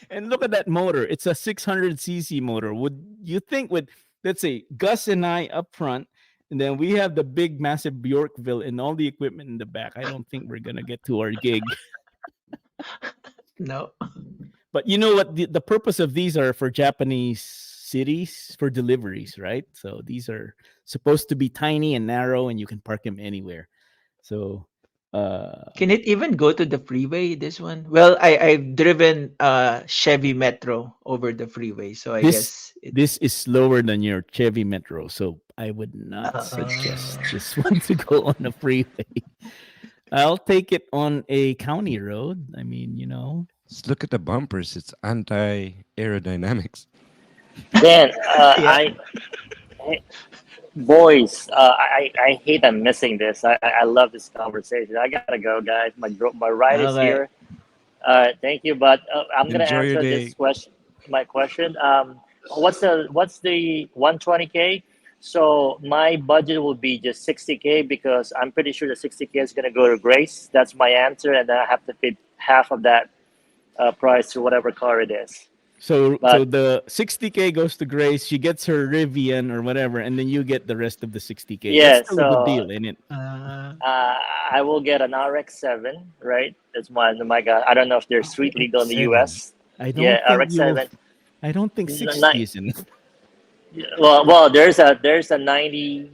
And look at that motor. It's a 600cc motor. Would you think with, let's say, Gus and I up front, and then we have the big, massive Yorkville and all the equipment in the back? I don't think we're gonna get to our gig.
No.
But you know what? The purpose of these are for Japanese cities for deliveries, right? So these are supposed to be tiny and narrow, and you can park them anywhere. So,
Can it even go to the freeway? This one? Well, I've driven Chevy Metro over the freeway, so I
this
guess it.
this is slower than your Chevy Metro, so I would not suggest this one to go on a freeway. I'll take it on a county road. I mean,
Just look at the bumpers. It's anti-aerodynamics.
Dan,
Yeah.
boys, I hate I'm missing this. I love this conversation. I gotta go, guys. My ride is
Okay.
here. Thank you, but I'm gonna
Enjoy your
answer
day.
this question. My question. What's the 120K? So my budget will be just 60K because I'm pretty sure the 60K is gonna go to Grace. That's my answer, and then I have to fit half of that price to whatever car it is.
so
But
the 60K goes to Grace. She gets her Rivian or whatever, and then you get the rest of the 60K.
yeah,
That's still a good
so
deal, isn't it?
I will get an RX-7, right? That's my god. I don't know if they're street legal in the
RX-7.
US.
I don't
Yeah,
think you will.
RX-7.
I don't think
N-
60
ni-
is enough.
well, there's a 90,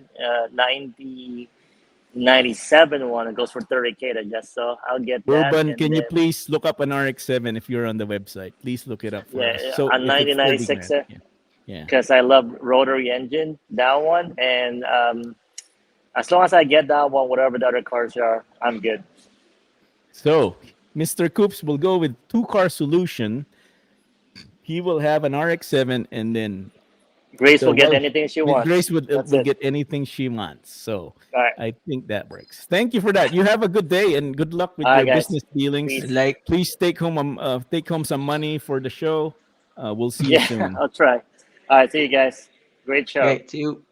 97 one. It goes for 30K. I guess so. I'll get that,
Urban,
and
can you
then
please look up an RX-7 if you're on the website? Please look it up for us.
yeah,
So
a
if it's 30
9096
grand, yeah.
because I love rotary engine. That one, and as long as I get that one, whatever the other cars are, I'm good.
So Mr. Coops will go with two-car solution. He will have an RX-7, and then
Grace
the
will get
wife,
anything she
Miss
wants.
Grace
That's
will
it.
get anything she wants. So
All right,
I think that works. Thank you for that. You have a good day and good luck with
all
your
right, guys.
business dealings.
Peace.
Like,
Please take home some money for the show. We'll see you
Yeah,
soon.
I'll try. All right, see you guys. Great show.
okay, see you.